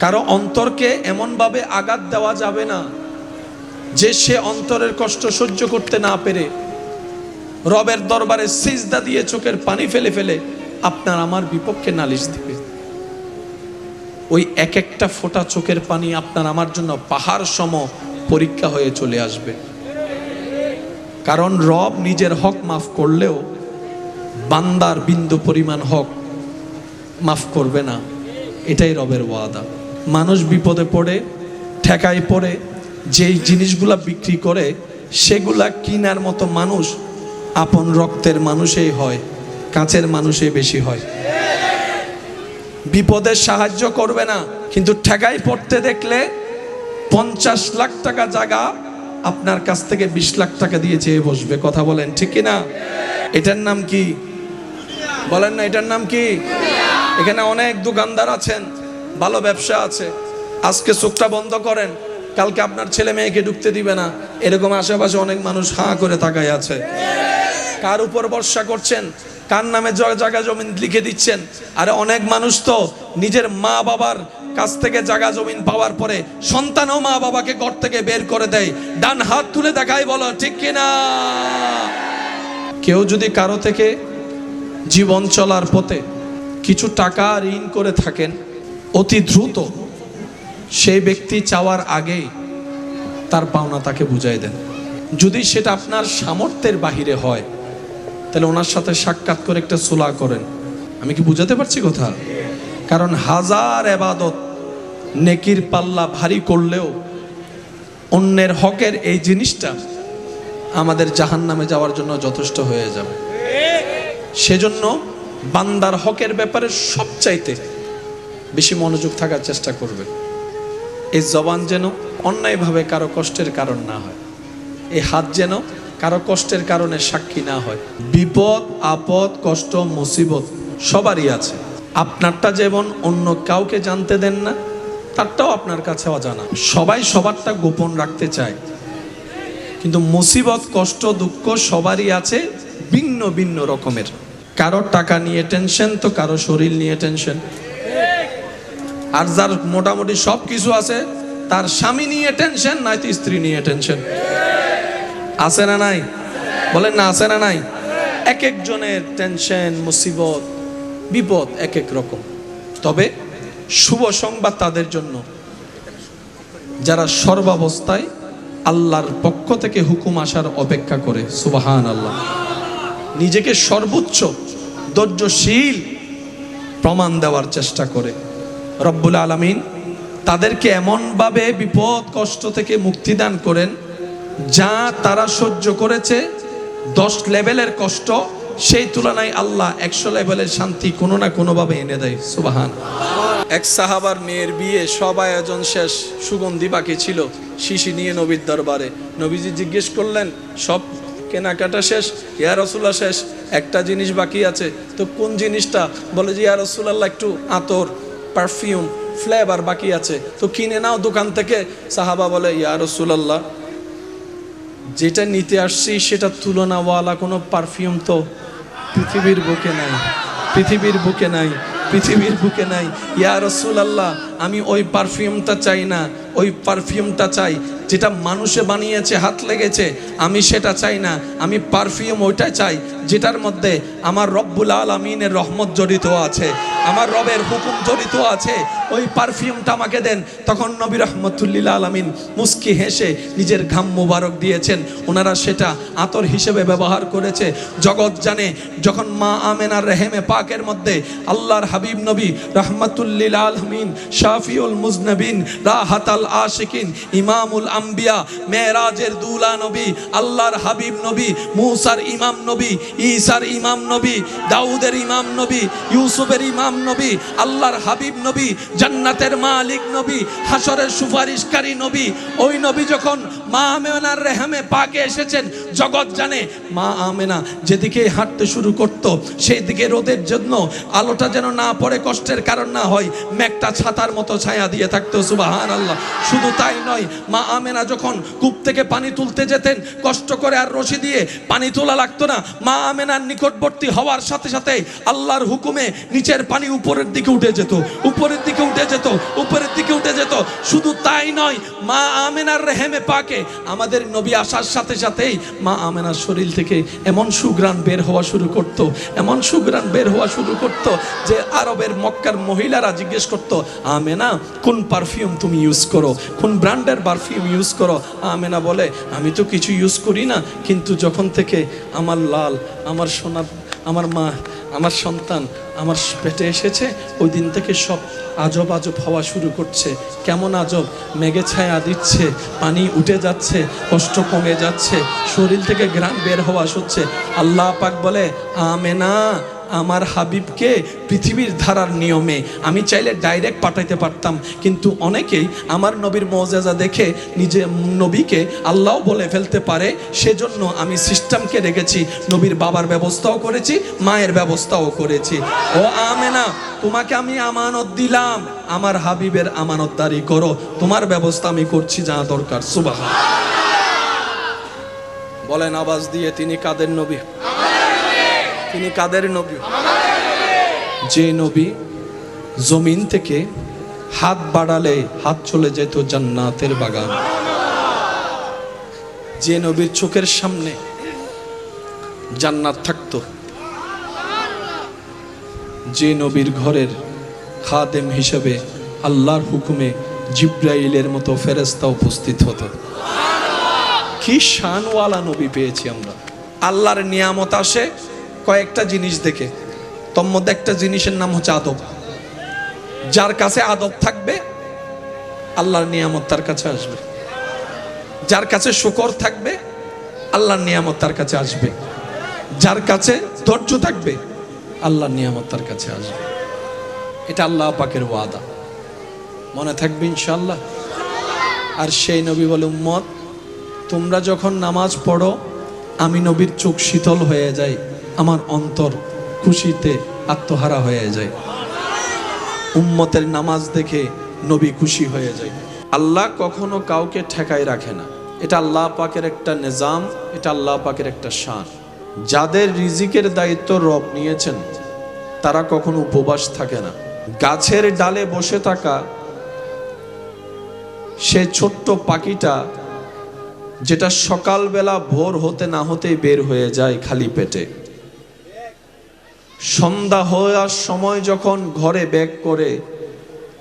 কারো অন্তরকে এমনভাবে আঘাত দেওয়া যাবে না যে সে অন্তরের কষ্ট সহ্য করতে না পেরে রবের দরবারে সিজদা দিয়ে চোখের পানি ফেলে ফেলে আপনার আমার বিপক্ষে নালিশ দিবে। ওই এক একটা ফোঁটা চোখের পানি আপনার আমার জন্য পাহাড় সম পরীক্ষা হয়ে চলে আসবে। কারণ রব নিজের হক মাফ করলেও বান্দার বিন্দু পরিমাণ হক মাফ করবে না, এটাই রবের ওয়াদা। মানুষ বিপদে পড়ে ঠেকায় পড়ে যেই জিনিসগুলা বিক্রি করে সেগুলা কিনার মতো মানুষ আপন রক্তের মানুষই হয়, কাছের মানুষই বেশি হয়। বিপদে সাহায্য করবে না, কিন্তু ঠেকায় পড়তে দেখলে 50 লাখ টাকা জায়গা আপনার কাছ থেকে 20 লাখ টাকা দিয়ে চেয়ে বসবে। কথা বলেন ঠিক কিনা? এটার নাম কি বলেন না? এটার নাম কি? এখানে অনেক দোকানদার আছেন, ভালো ব্যবসা আছে, আজকে চোখটা বন্ধ করেন, কালকে আপনার ছেলে মেয়েকে ঢুকতে দিবে না, এরকম আশেপাশে অনেক মানুষ হাঁ করে তাকায় আছে। কার উপর ভরসা করছেন? কার নামে জায়গা জমিন লিখে দিচ্ছেন? আরে অনেক মানুষ তো নিজের মা বাবার কাছ থেকে জায়গা জমিন পাওয়ার পরে সন্তানও মা বাবাকে ঘর থেকে বের করে দেয়। ডান হাত তুলে দেখাই বলো ঠিক কিনা? কেউ যদি কারো থেকে জীবন চলার পথে কিছু টাকা ঋণ করে থাকেন, অতি দ্রুত সেই ব্যক্তি চাওয়ার আগেই তার পাওনা তাকে বুঝাই দেন। যদি সেটা আপনার সামর্থ্যের বাহিরে হয় তাহলে ওনার সাথে সাক্ষাৎ করে একটা সুলাহ করেন। আমি কি বুঝাতে পারছি কথা? কারণ হাজার ইবাদত নেকির পাল্লা ভারী করলেও অন্যের হকের এই জিনিসটা আমাদের জাহান্নামে যাওয়ার জন্য যথেষ্ট হয়ে যাবে। সেজন্য বান্দার হকের ব্যাপারে সবচাইতে বেশি মনোযোগ থাকার চেষ্টা করবে। এই জবান যেন অন্যায়ভাবে কারো কষ্টের কারণ না হয়, এই হাত যেন কারো কষ্টের কারণে সাক্ষী না হয়। বিপদ আপদ কষ্ট মুসিবত সবারই আছে, আপনারটা যেমন অন্য কাউকে জানতে দেন না, তারটাও আপনার কাছে অজানা। সবাই সবারটা গোপন রাখতে চায়, কিন্তু মুসিবত কষ্ট দুঃখ সবারই আছে, ভিন্ন ভিন্ন রকমের। কারো টাকা নিয়ে টেনশন তো কারো শরীর নিয়ে টেনশন, আর যার মোটামুটি সব কিছু আছে তার স্বামী নিয়ে টেনশন, নয়তো স্ত্রী নিয়ে টেনশন। আছে না নাই? বলেন না আছে না নাই? এক একজনের টেনশন মুসিবত বিপদ এক এক রকম। তবে শুভ সংবাদ তাদের জন্য যারা সর্বাবস্থায় আল্লাহর পক্ষ থেকে হুকুম আসার অপেক্ষা করে। সুবহানাল্লাহ। নিজেকে সর্বোচ্চ ধৈর্যশীল প্রমাণ দেওয়ার চেষ্টা করে। রব্বুল আলামিন তাদেরকে এমনভাবে বিপদ কষ্ট থেকে মুক্তি দান করেন যা তারা সহ্য করেছে 10 লেভেলের কষ্ট, সেই তুলনায় আল্লাহ 100 লেভেলের শান্তি কোনো না কোনোভাবে এনে দেয়। সুবহান। এক সাহাবার মেয়ের বিয়ে, সব আয়োজন শেষ, সুগন্ধি বাকি ছিল, শিশি নিয়ে নবীর দরবারে। নবীজি জিজ্ঞেস করলেন, সব কেনাকাটা শেষ? ইয়া রাসূলুল্লাহ শেষ, একটা জিনিস বাকি আছে। তো কোন জিনিসটা? বলে যে ইয়া রাসূলুল্লাহ একটু আতর পারফিউম ফ্লেভার বাকি আছে, তো কিনে নাও দোকান থেকে। সাহাবা বলে ইয়া রাসূলুল্লাহ যেটা নিতে আসছি সেটা তুলনাওয়ালা কোনো পারফিউম তো পৃথিবীর বুকে নাই, পৃথিবীর বুকে নাই, পৃথিবীর বুকে নাই। ইয়া রাসূলুল্লাহ আমি ওই পারফিউমটা চাই না, ওই পারফিউমটা চাই যেটা মানুষে বানিয়েছে, হাত লেগেছে, আমি সেটা চাই না। আমি পারফিউম ওইটাই চাই যেটার মধ্যে আমার রব্বুল আলামিনের রহমত জড়িত আছে, আমার রবের হুকুম জড়িত আছে, ওই পারফিউমটা আমাকে দেন। তখন নবী রহমতুল্লিল আলামিন মুস্কি হেসে নিজের ঘাম মুবারক দিয়েছেন, ওনারা সেটা আতর হিসেবে ব্যবহার করেছে। জগৎ জানে যখন মা আমেনার রেহেমে পাকের মধ্যে আল্লাহর হাবিব নবী রহমতুল্লিল আলামিন শাফিউল মুজনবিন রাহাতাল আশিকিন ইমামুল আম্বিয়া মেরাজের দুলা নবী আল্লাহর হাবিব নবী মুসার ইমাম নবী ঈসার ইমাম নবী দাউদের ইমাম নবী ইউসুফের ইমাম নবী আল্লাহর হাবিব নবী জান্নাতের মালিক নবী হাসরের সুপারিশকারী নবী, ওই নবী যখন মা আমেনার রেহেমে পাকে এসেছেন, জগৎ জানে মা আমেনা যেদিকে হাঁটতে শুরু করত সেই দিকে রোদের জন্য আলোটা যেন না পড়ে, কষ্টের কারণ না হয়, মেঘটা ছাতার মতো ছায়া দিয়ে থাকতো। সুবহানাল্লাহ। শুধু তাই নয়, মা আমেনা যখন কূপ থেকে পানি তুলতে যেতেন, কষ্ট করে আর রশি দিয়ে পানি তোলা লাগতো না। মা আমেনার নিকটবর্তী হওয়ার সাথে সাথে আল্লাহর হুকুমে নিচের পানি উপরের দিকে উঠে যেত, উপরের দিকে উঠে যেত, উপরের দিকে হতো। শুধু তাই নয়, মা আমেনার রেহেমে পাকে আমাদের নবী আসার সাথে সাথেই মা আমেনার শরীর থেকে এমন সুঘ্রাণ বের হওয়া শুরু করত, এমন সুঘ্রাণ বের হওয়া শুরু করত যে আরবের মক্কার মহিলারা জিজ্ঞেস করত, আমেনা কোন পারফিউম তুমি ইউজ করো, কোন ব্র্যান্ডের পারফিউম ইউজ করো? আমেনা বলে, আমি তো কিছু ইউজ করি না, কিন্তু যখন থেকে আমার লাল, আমার সোনার, আমার মা, আমার সন্তান আমার পেটে এসেছে, ওই দিন থেকে সব আজব আজব হওয়া শুরু করছে। কেমন আজব? মেঘে ছায়া দিচ্ছে, পানি উঠে যাচ্ছে, কষ্ট কমে যাচ্ছে, শরীর থেকে ঘ্রাণ বের হওয়া হচ্ছে। আল্লাহ পাক বলে, আমেনা আমার হাবিবকে পৃথিবীর ধারার নিয়মে আমি চাইলে ডাইরেক্ট পাঠাইতে পারতাম, কিন্তু অনেকেই আমার নবীর মুআজিজা দেখে নিজে নবীকে আল্লাহ বলে ফেলতে পারে, সেজন্য আমি সিস্টেমকে রেখেছি। নবীর বাবার ব্যবস্থাও করেছি, মায়ের ব্যবস্থাও করেছি। ও আমেনা, তোমাকে আমি আমানত দিলাম, আমার হাবিবের আমানতদারি করো, তোমার ব্যবস্থা আমি করছি যা দরকার। সুবহান। বলেন আওয়াজ দিয়ে, তিনি কাদের নবী? তিনি কাদের নবী? যে নবী জমিন থেকে হাত বাড়ালে হাত চলে যেত জান্নাতের বাগান, যে নবীর চোখের সামনে জান্নাত থাকতো, যে নবীর ঘরের খাদেম হিসেবে আল্লাহর হুকুমে জিব্রাইলের মতো ফেরেশতা উপস্থিত হতো। কি শানওয়ালা নবী পেয়েছি আমরা। আল্লাহর নিয়ামত আসে কয়েকটা জিনিস দেখে, তোর মধ্যে একটা জিনিসের নাম হচ্ছে আদব। যার কাছে আদব থাকবে আল্লাহর নিয়ামত তার কাছে আসবে, যার কাছে শুকর থাকবে আল্লাহর নিয়ামত তার কাছে আসবে, যার কাছে ধৈর্য থাকবে আল্লাহর নিয়ামত তার কাছে আসবে। এটা আল্লাহ পাকের ওয়াদা, মনে থাকবে ইনশাআল্লাহ। আর সেই নবী বলে, উম্মত তোমরা যখন নামাজ পড়ো আমি নবীর চোখ শীতল হয়ে যায়, আমার অন্তর খুশিতে আত্মহারা হয়ে যায়। উম্মতের নামাজ দেখে নবী খুশি হয়ে যায়। আল্লাহ কখনো কাউকে ঠেকায় রাখে না, এটা আল্লাহ পাকের একটা নিজাম, এটা আল্লাহ পাকের একটা শান। যাদের রিজিকের দায়িত্ব রব নিয়েছেন তারা কখনো উপবাস থাকে না। গাছের ডালে বসে থাকা সে ছোট্ট পাখিটা যেটা সকালবেলা ভোর হতে না হতেই বের হয়ে যায় খালি পেটে, সন্ধ্যা হওয়ার সময় যখন ঘরে ব্যাক করে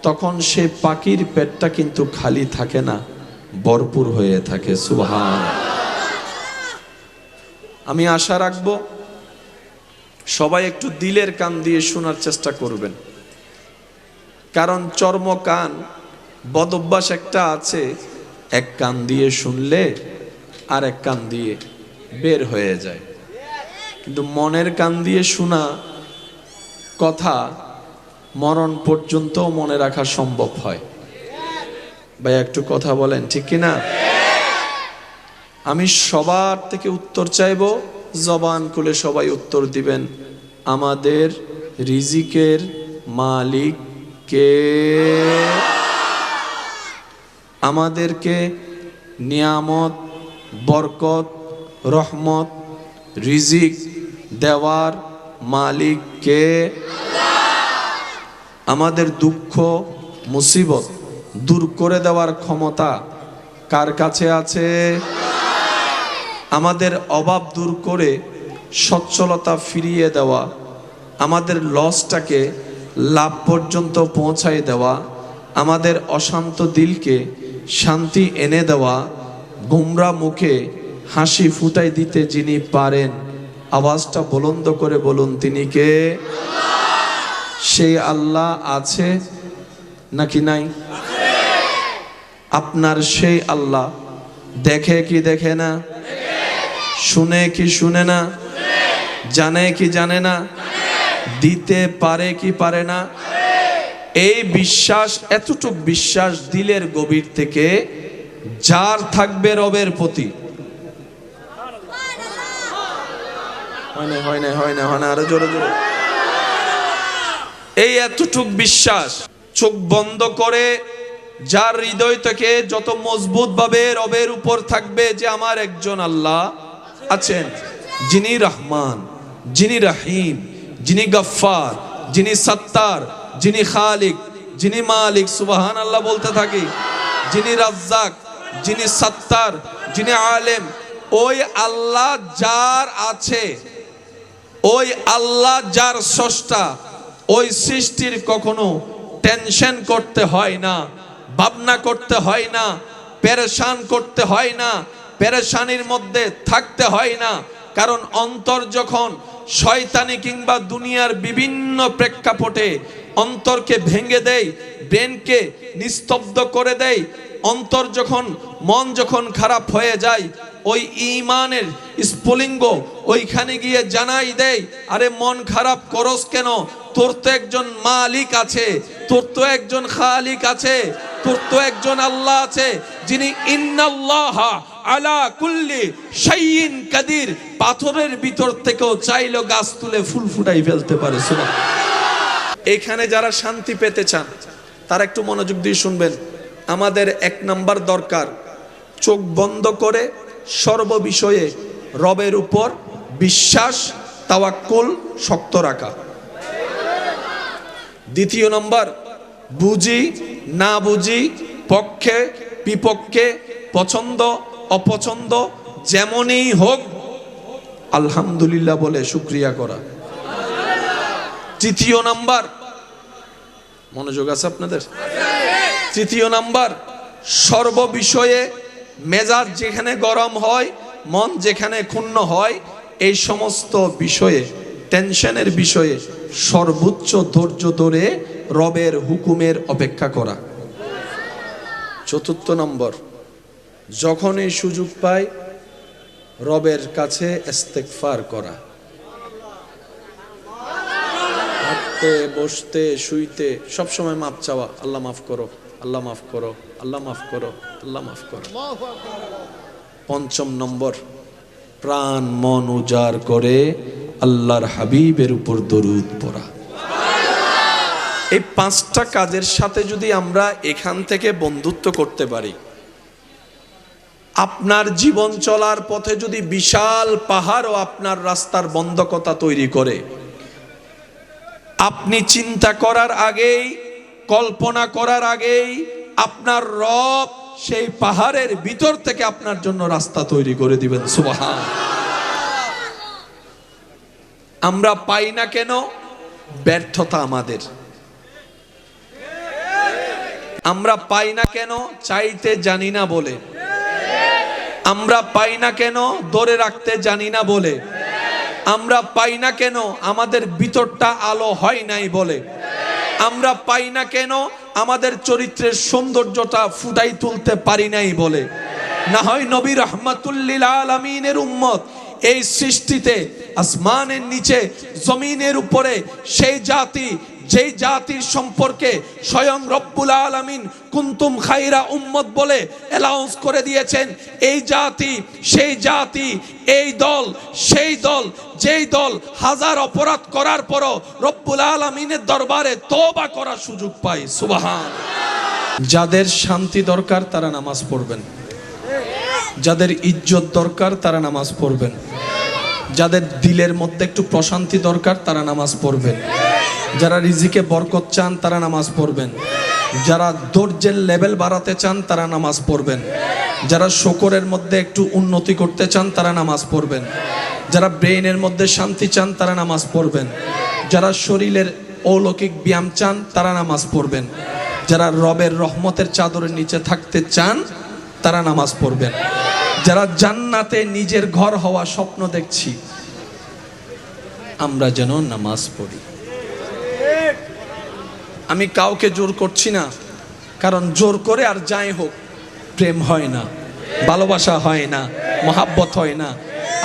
তখন সে পাখির পেটটা কিন্তু খালি থাকে না, ভরপুর হয়ে থাকে। সুবহান। আমি আশা রাখবো সবাই একটু দিলের কান দিয়ে শোনার চেষ্টা করবেন, কারণ চর্ম কান বদভ্যাস একটা আছে, এক কান দিয়ে শুনলে আর এক কান দিয়ে বের হয়ে যায়, কিন্তু মনের কান দিয়ে শোনা কথা মরণ পর্যন্ত মনে রাখা সম্ভব হয়। ভাই একটু কথা বলেন, ঠিক কিনা? আমি সবার থেকে উত্তর চাইবো, জবান খুলে সবাই উত্তর দিবেন। আমাদের রিজিকের মালিক কে? আমাদেরকে নিয়ামত, বরকত, রহমত, রিজিক দেওয়ার মালিক কে? আমাদের দুঃখ মুসিবত দূর করে দেওয়ার ক্ষমতা কার কাছে আছে? আমাদের অভাব দূর করে সচ্ছলতা ফিরিয়ে দেওয়া, আমাদের লসটাকে লাভ পর্যন্ত পৌঁছায় দেওয়া, আমাদের অশান্ত দিলকে শান্তি এনে দেওয়া, গোমরা মুখে হাসি ফুটাই দিতে যিনি পারেন, আওয়াজটা বুলন্দ করে বলুন, তিনি কে? সেই আল্লাহ আছে নাকি নাই? আপনার সেই আল্লাহ দেখে কি দেখে না? শুনে কি শুনে না? জানে কি জানে না? দিতে পারে কি পারে না? এই বিশ্বাস, এতটুক বিশ্বাস দিলের গভীর থেকে যার থাকবে রবের প্রতি, হয় না আরো জোরে জোরে, এই এতটুক বিশ্বাস চোখ বন্ধ করে যার হৃদয় থেকে যত মজবুত ভাবে রবের উপর থাকবে যে আমার একজন আল্লাহ আছেন, যিনি রহমান, যিনি রহিম, যিনি গফফার, যিনি সত্তার, যিনি খালিক, যিনি মালিক, সুবহানাল্লাহ বলতে থাকি, যিনি রাজ্জাক, যিনি সাত্তার, যিনি আলেম, ওই আল্লাহ যার আছে, ওই আল্লাহ যার স্রষ্টা, ওই সৃষ্টির কখনো টেনশন করতে হয় না, ভাবনা করতে হয় না, পেরেশান করতে হয় না, পেরেশানির মধ্যে থাকতে হয় না। কারণ অন্তর যখন শয়তানি কিংবা দুনিয়ার বিভিন্ন প্রেক্ষাপটে অন্তরকে ভেঙে দেয়, ব্রেনকে নিস্তব্ধ করে দেয়, অন্তর যখন, মন যখন খারাপ হয়ে যায়, ওই ঈমানের স্ফুলিঙ্গ ওইখানে গিয়ে জানাই দেয়, আরে মন খারাপ করস কেন? তোর তো একজন মালিক আছে, তোর তো একজন খালিক আছে, তোর তো একজন আল্লাহ আছে, যিনি ইন্নাল্লাহা আলা কুল্লি শাইইন কাদির। পাথরের ভিতর থেকেও চাইলো গাছ তুলে ফুল ফুটাই ফেলতে পারে। সুবহানাল্লাহ। এখানে যারা শান্তি পেতে চান তারা একটু মনোযোগ দিয়ে শুনবেন। আমাদের এক নাম্বার দরকার, চোখ বন্ধ করে সর্ববিষয়ে রবের উপর বিশ্বাস, তাওয়াক্কুল শক্ত রাখা। দ্বিতীয় নম্বর, বুঝি না বুঝি, পক্ষে বিপক্ষে, পছন্দ অপছন্দ যেমনই হোক আলহামদুলিল্লাহ বলে শুকরিয়া করা। তৃতীয় নাম্বার, মনোযোগ আছে আপনাদের? তৃতীয় নাম্বার, সর্ববিষয়ে মেজাজ যেখানে গরম হয়, মন যেখানে ক্ষুণ্ণ হয়, এই সমস্ত বিষয়ে, টেনশনের বিষয়ে সর্বোচ্চ ধৈর্য ধরে রবের হুকুমের অপেক্ষা করা। চতুর্থ নম্বর, যখন এই সুযোগ পায় রবের কাছে ইস্তেগফার করা। হাঁটতে, বসতে, শুইতে সবসময় মাফ চাওয়া, আল্লাহ মাফ করো, আল্লাহ মাফ করো, আল্লাহ মাফ করো, আল্লাহ মাফ করো। পঞ্চম নম্বর, প্রাণ মন উজাড় করে আল্লাহর হাবিবের উপর দরুদ পড়া। এই পাঁচটা কাজের সাথে যদি আমরা এখান থেকে বন্ধুত্ব করতে পারি, আপনার জীবন চলার পথে যদি বিশাল পাহাড়ও আপনার রাস্তার বন্ধকতা তৈরি করে, আপনি চিন্তা করার আগেই, কল্পনা করার আগেই আপনার রব সেই পাহাড়ের ভিতর থেকে আপনার জন্য রাস্তা তৈরি করে দিবেন। সুবহান। আমরা পাই না কেন? ব্যর্থতা আমাদের। আমরা পাই না কেন? চাইতে জানি না বলে। আমরা পাই না কেন? ধরে রাখতে জানি না বলে। আমরা পাই না কেন? আমাদের ভিতরটা আলো হয় নাই বলে। আমরা পাই না কেন? আমাদের চরিত্রের সৌন্দর্যটা ফুটাই তুলতে পারি নাই বলে। না হয় নবী রাহমাতুল লিল আলামিনের উম্মত এই সৃষ্টিতে, আসমানের নিচে, জমিনের উপরে সেই জাতি, যেই জাতির সম্পর্কে স্বয়ং রব্বুল আলামিন কুনতুম খায়রা উম্মত বলে অ্যালাউন্স করে দিয়েছেন, এই জাতি, সেই জাতি, এই দল, সেই দল, যেই দল হাজার অপরাধ করার পরও রব্বুল আলামিনের দরবারে তওবা করার সুযোগ পায়। সুবহান। যাদের শান্তি দরকার তারা নামাজ পড়বেন, যাদের ইজ্জত দরকার তারা নামাজ পড়বেন, যাদের দিলের মধ্যে একটু প্রশান্তি দরকার তারা নামাজ পড়বেন, যারা রিজিকে বরকত চান তারা নামাজ পড়বেন, যারা ধৈর্যের লেভেল বাড়াতে চান তারা নামাজ পড়বেন, যারা শুকরের মধ্যে একটু উন্নতি করতে চান তারা নামাজ পড়বেন, যারা ব্রেইনের মধ্যে শান্তি চান তারা নামাজ পড়বেন, যারা শরীরের অলৌকিক ব্যায়াম চান তারা নামাজ পড়বেন, যারা রবের রহমতের চাদরের নিচে থাকতে চান তারা নামাজ পড়বেন, যারা জান্নাতে নিজের ঘর হওয়া স্বপ্ন দেখছি আমরা যেন নামাজ পড়ি। আমি কাউকে জোর করছি না, কারণ জোর করে আর যাই হোক প্রেম হয় না, ভালোবাসা হয় না, মহাব্বত হয় না।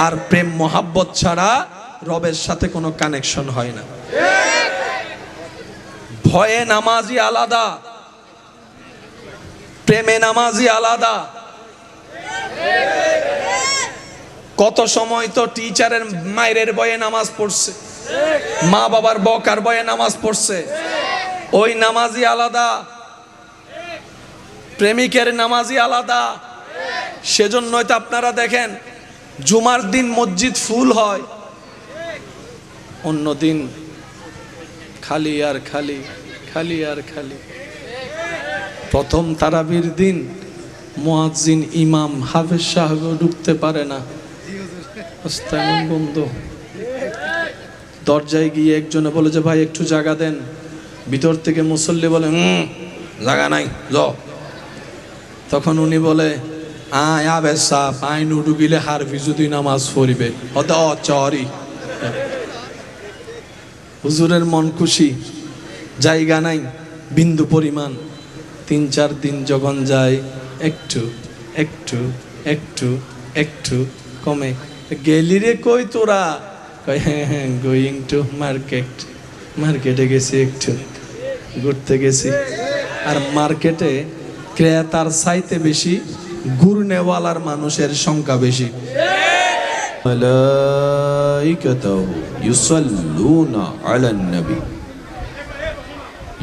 আর প্রেম মহাব্বত ছাড়া রবের সাথে কোনো কানেকশন হয় না। ভয়ে নামাজি আলাদা, প্রেমে নামাজি আলাদা। কত সময় তো টিচারের মায়ের ভয়ে নামাজ পড়ছে, মা বাবার বকার ভয়ে নামাজ পড়ছে, ওই নামাজি আলাদা, প্রেমিকের নামাজি আলাদা। সেজন্যই তো আপনারা দেখেন জুমার দিন মসজিদ ফুল হয়, অন্য দিন খালি আর খালি, খালি আর খালি। প্রথম তারাবির দিন মুয়াজ্জিন ইমাম হাফেজ সাহেবও ঢুকতে পারে না, আস্তাগফিরুল্লাহ বন্ধ। দরজায় গিয়ে একজনে বলে যে ভাই একটু জায়গা দেন, ভিতর থেকে মুসল্লি বলে জায়গা নাই যাও। তখন উনি বলে আয় আবে সাপ আই নুডু গিলে হারফি যদি নামাজ পড়িবে অত চরি। হুজুরের মন খুশি, জায়গা নাই বিন্দু পরিমাণ। 3-4 দিন যখন যায় একটু একটু একটু একটু কমে। গেলি রে কই তোরা? কয় হ্যাঁ গোয়িং টু মার্কেট, মার্কেটে গেছি, একটু ঘুরতে গেছি। আর মার্কেটে ক্রেতার চাইতে বেশি ঘুরনেওয়ালার মানুষের সংখ্যা বেশি। মালাইকাতুহু ইউসাল্লুনা আলান নবী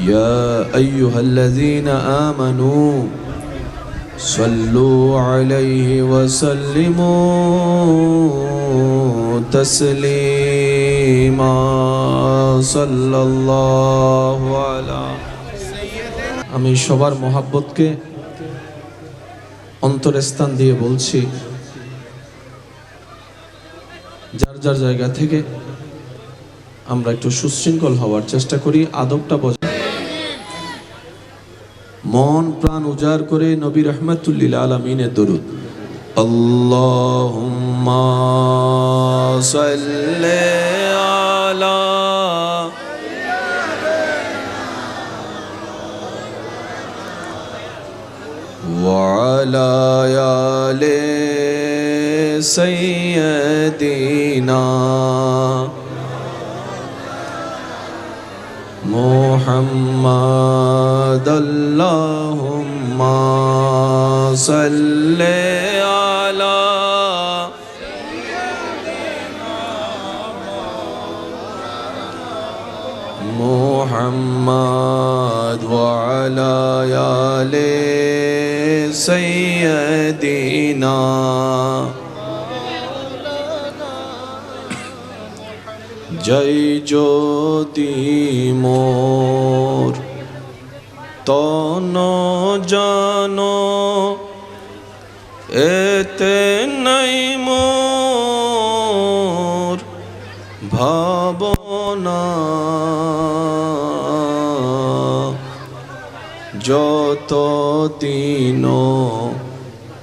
ইয়া আইয়ুহাল্লাযীনা আমানু সাল্লু আলাইহি ওয়া সাল্লিমু তাসলিমা সাল্লাল্লাহু আলা। আমি সবার মহাব্বতকে অন্তরস্থান দিয়ে বলছি, যার যার জায়গা থেকে আমরা একটু সুশৃঙ্খল হওয়ার চেষ্টা করি, আদবটা বজায়। মন প্রাণ উজাড় করে নবী রহমাতুল্লিল আলামিনের দরুদ। আল্লাহুম্মা সাল্লি আলা وعلى آل سيدنا محمد اللهم صل على محمد وعلى آل سيدنا জয় জ্যোতি মোর তন জান এতে নাই মোর ভাবনা যত দিন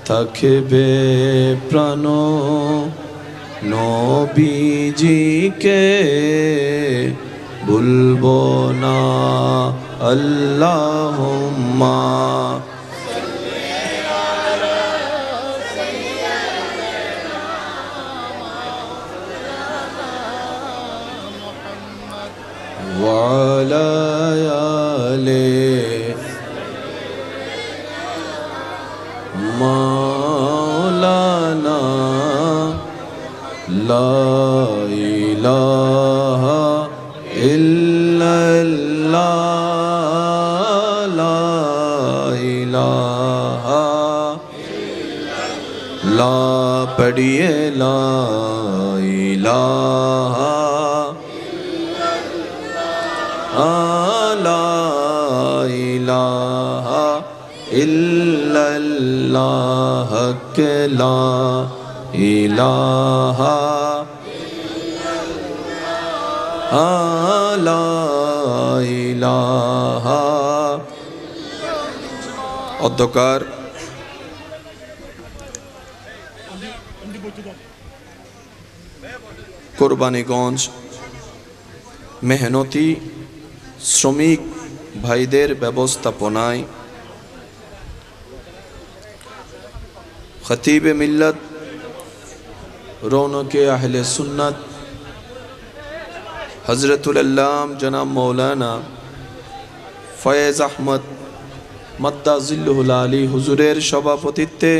থাকবে প্রাণ নবীজিকে ভুলবো না। আল্লাহুম্মা ওয়া আলা আলি মাওলানা লা ইলাহা ইল্লাল্লাহ লা ইলাহা লা পড়িয়ে লা ইলাহা লা ইলাহা ইল্লাল্লাহ কে লা ইলাহা লা ইলাহা। অধ্যকার কোরবানীগঞ্জ মেহনতি শ্রমিক ভাইদের ব্যবস্থাপনায় খতিবে মিল্লত রৌনকে আহলে সুন্নাত হজরতুল আল্লাম জনাব মৌলানা ফয়েজ আহমদ মাদ্দাজিল্লুহুল আলী হুজুরের সভাপতিত্বে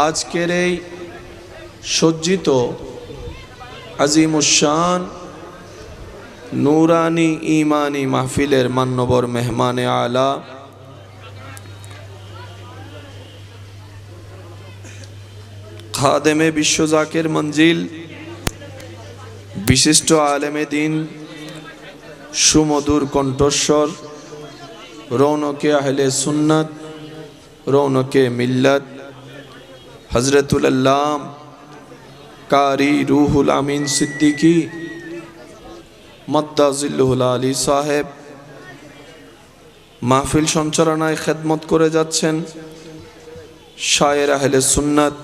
আজকের এই সজ্জিত আজিমুশান নূরানি ইমানি মাহফিলের মান্যবর মেহমানে আলা খাদেমে বিশ্ব জাকের মঞ্জিল বিশিষ্ট আলেমে দিন সুমধুর কণ্ঠস্বর रौनक अहले सुन्नत, रौनक मिल्लत, हज़रतुल अल्लाम कारी रूहुल अमीन सिद्दीकी मद्दाजिल्लुहुल आली साहेब মাহফিল সঞ্চালনায় খেদমত করে যাচ্ছেন শায়ের আহলে সুন্নাত,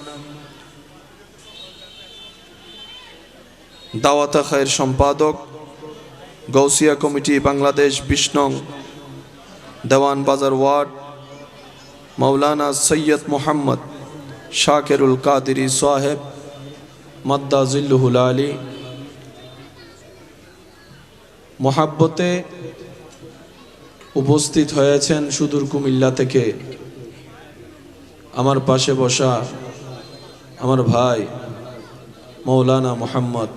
দাওয়াতা খায়ের সম্পাদক, গৌসিয়া কমিটি বাংলাদেশ ২০ নং দেওয়ান বাজার ওয়ার্ড, মৌলানা সৈয়দ মোহাম্মদ শাকিরুল কাদেরী সাহেব মাদ্দাজিল্লুহুল আলী। মহাব্বতে উপস্থিত হয়েছেন সুদূর কুমিল্লা থেকে আমার পাশে বসা আমার ভাই মৌলানা মোহাম্মদ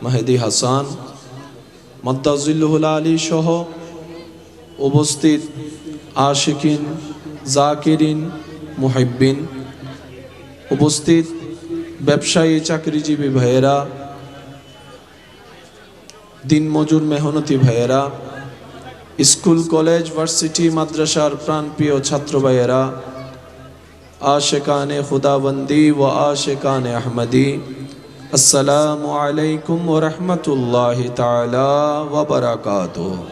মাহেদি হাসান মাদ্দাজিল্লুহুল আলী সহ উপস্থিত আশিকিন, জাকিরিন, মুহিব্বিন, উপস্থিত ব্যবসায়ী, চাকরিজীবী ভাইয়েরা, দিনমজুর মেহনতি ভাইয়েরা, স্কুল, কলেজ, ভার্সিটি, মাদ্রাসার প্রাণপ্রিয় ছাত্র ভাইয়েরা, আশিকানে খুদাবন্দি ও আশিকানে আহমদি, আসসালামু আলাইকুম ওয়া রাহমাতুল্লাহি তাআলা ওয়া বারাকাতুহু।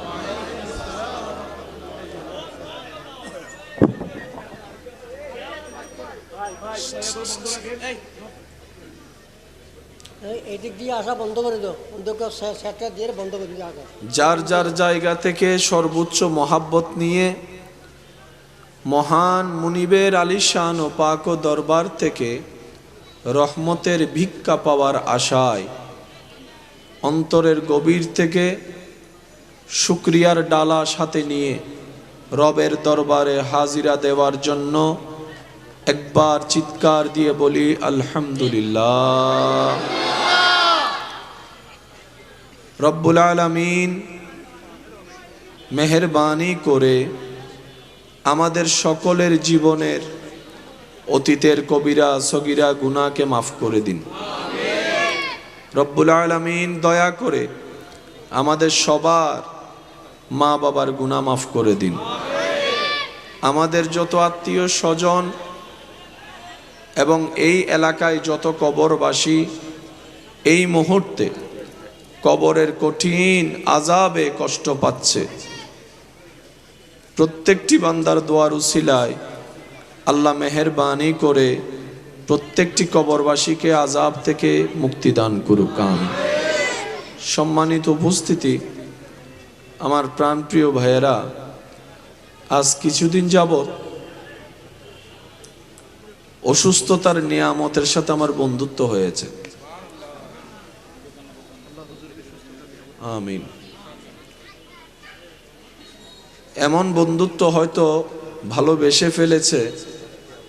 যার যার জায়গা থেকে সর্বোচ্চ মহাব্বত নিয়ে মহান মুনিবের আলিশান ও পাক ও দরবার থেকে রহমতের ভিক্ষা পাওয়ার আশায় অন্তরের গভীর থেকে শুকরিয়ার ডালা সাথে নিয়ে রবের দরবারে হাজিরা দেওয়ার জন্য একবার চিৎকার দিয়ে বলি আলহামদুলিল্লাহ। রব্বুল আলামিন মেহেরবানি করে আমাদের সকলের জীবনের অতীতের কবিরা সগীরা গুনাহকে মাফ করে দিন। রব্বুল আলামিন দয়া করে আমাদের সবার মা বাবার গুনাহ মাফ করে দিন। আমাদের যত আত্মীয় স্বজন এবং এই এলাকায় যত কবরবাসী এই মুহূর্তে কবরের কঠিন আযাবে কষ্ট পাচ্ছে, প্রত্যেকটি বান্দার দোয়ার উসিলায় আল্লাহ মেহেরবানি করে প্রত্যেকটি কবরবাসীকে আযাব থেকে মুক্তি দান করুক, আমিন। সম্মানিত উপস্থিতি, আমার প্রাণপ্রিয় ভাইয়েরা, আজ কিছুদিন যাবত অসুস্থতার নিয়ামতের সাথে আমার বন্ধুত্ব হয়েছে, আমিন। এমন বন্ধুত্ব হয়তো ভালোবেসে ফেলেছে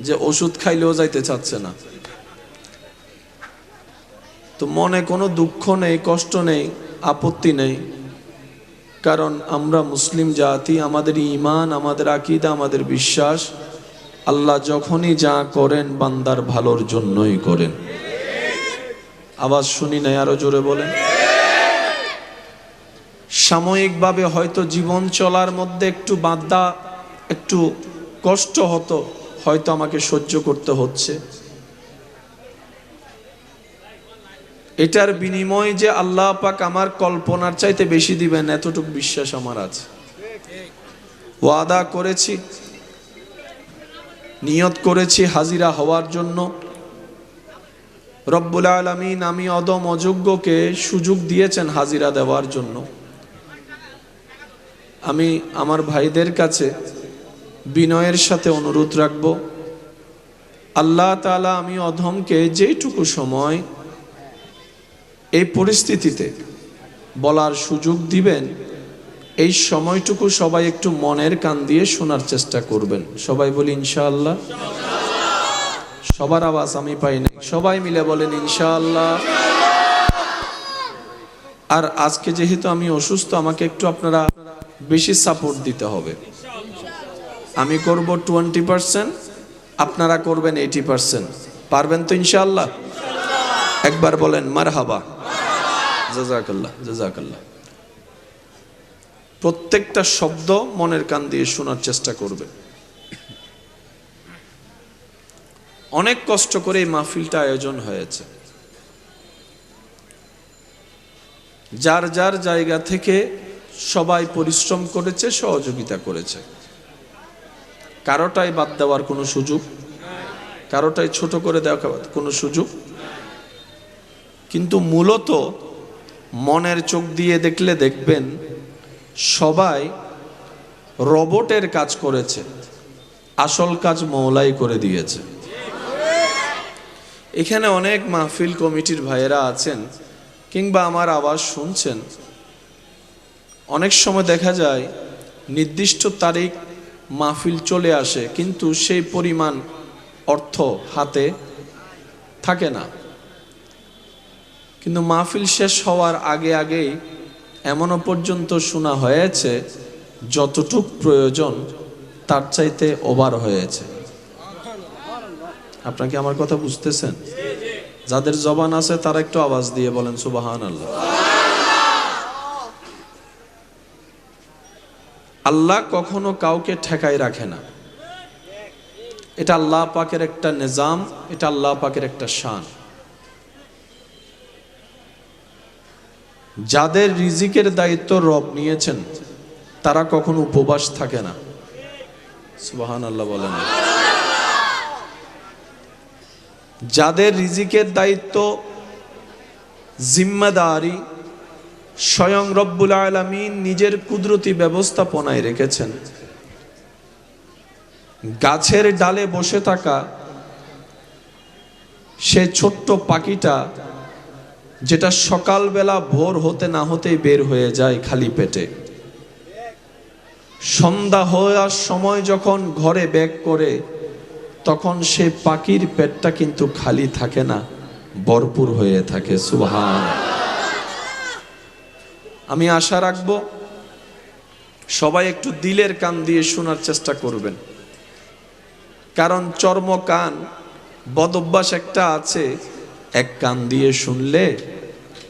যে ওষুধ খাইলেও যাইতে চাচ্ছে না। তো মনে কোনো দুঃখ নেই, কষ্ট নেই, আপত্তি নেই, কারণ আমরা মুসলিম জাতি, আমাদের ঈমান, আমাদের আকীদা, আমাদের বিশ্বাস, আল্লাহ যখনই যা করেন বান্দার ভালোর জন্যই করেন। আওয়াজ শুনি নাই, আরো জোরে বলেন। সাময়িকভাবে হয়তো জীবন চলার মধ্যে একটু বাধা, একটু কষ্ট হতো, হয়তো আমাকে সহ্য করতে হচ্ছে। এটার বিনিময় যে আল্লাহ পাক আমার কল্পনার চাইতে বেশি দিবেন, এতটুকু বিশ্বাস আমার আছে। ওয়াদা করেছি, নিয়ত করেছি হাজিরা হওয়ার জন্য। রব্বুল আলামিন আমি অদম অযোগ্যকে সুযোগ দিয়েছেন হাজিরা দেওয়ার জন্য। আমি আমার ভাইদের কাছে বিনয়ের সাথে অনুরোধ রাখব, আল্লাহ তাআলা আমি অধমকে যেটুকু সময় এই পরিস্থিতিতে বলার সুযোগ দিবেন, এই সময়টুকু সবাই একটু মনের কান দিয়ে শোনার চেষ্টা করবেন। সবাই বলি ইনশাআল্লাহ। সবার আওয়াজ আমি পাই না, সবাই মিলে বলেন ইনশাআল্লাহ। আর আজকে যেহেতু আমি অসুস্থ, আমাকে একটু আপনারা বেশি সাপোর্ট দিতে হবে। আমি করব 20%, আপনারা করবেন 80%। পারবেন তো ইনশাআল্লাহ? একবার বলেন মারহাবা। জাযাকাল্লাহ, জাযাকাল্লাহ। প্রত্যেকটা শব্দ মনের কান দিয়ে শোনার চেষ্টা করবে। অনেক কষ্ট করে এই মাহফিলটা আয়োজন হয়েছে। যার যার জায়গা থেকে সবাই পরিশ্রম করেছে, সহযোগিতা করেছে। কারোটাই বাদ দেওয়ার কোনো সুযোগ, কারোটাই ছোট করে দেওয়ার কোনো সুযোগ। কিন্তু মূলত মনের চোখ দিয়ে দেখলে দেখবেন সবাই রোবটের কাজ করেছে, আসল কাজ মওলাই করে দিয়েছে। এখানে অনেক মাহফিল কমিটির ভাইয়েরা আছেন কিংবা আমার আওয়াজ শুনছেন। অনেক সময় দেখা যায় নির্দিষ্ট তারিখ মাহফিল চলে আসে, কিন্তু সেই পরিমাণ অর্থ হাতে থাকে না। কিন্তু মাহফিল শেষ হওয়ার আগে আগেই এমনও পর্যন্ত শোনা হয়েছে যতটুক প্রয়োজন তার চাইতে ওভার হয়েছে। আপনাকে আমার কথা বুঝতেছেন? যাদের জবান আছে তারা একটু আওয়াজ দিয়ে বলেন সুবহানাল্লাহ। আল্লাহ কখনো কাউকে ঠেকায় রাখে না। এটা আল্লাহ পাকের একটা নিজাম, এটা আল্লাহ পাকের একটা শান। যাদের রিজিকের দায়িত্ব রব নিয়েছেন তারা কখনো উপবাস থাকে না। সুবহানাল্লাহ বলেন। যাদের রিজিকের দায়িত্ব, জিম্মাদারি স্বয়ং রব্বুল আলামিন নিজের কুদরতি ব্যবস্থাপনায় রেখেছেন। গাছের ডালে বসে থাকা সে ছোট্ট পাখিটা যেটা সকালবেলা ভোর হতে না হতেই বের হয়ে যায় খালি পেটে, সন্ধ্যা হওয়ার সময় যখন ঘরে ব্যাক করে তখন সে পাখির পেটটা কিন্তু খালি থাকে না, ভরপুর হয়ে থাকে। সুবহান। আমি আশা রাখবো সবাই একটু দিলের কান দিয়ে শোনার চেষ্টা করবেন, কারণ চর্ম কান বদ অভ্যাস একটা আছে, এক কান দিয়ে শুনলে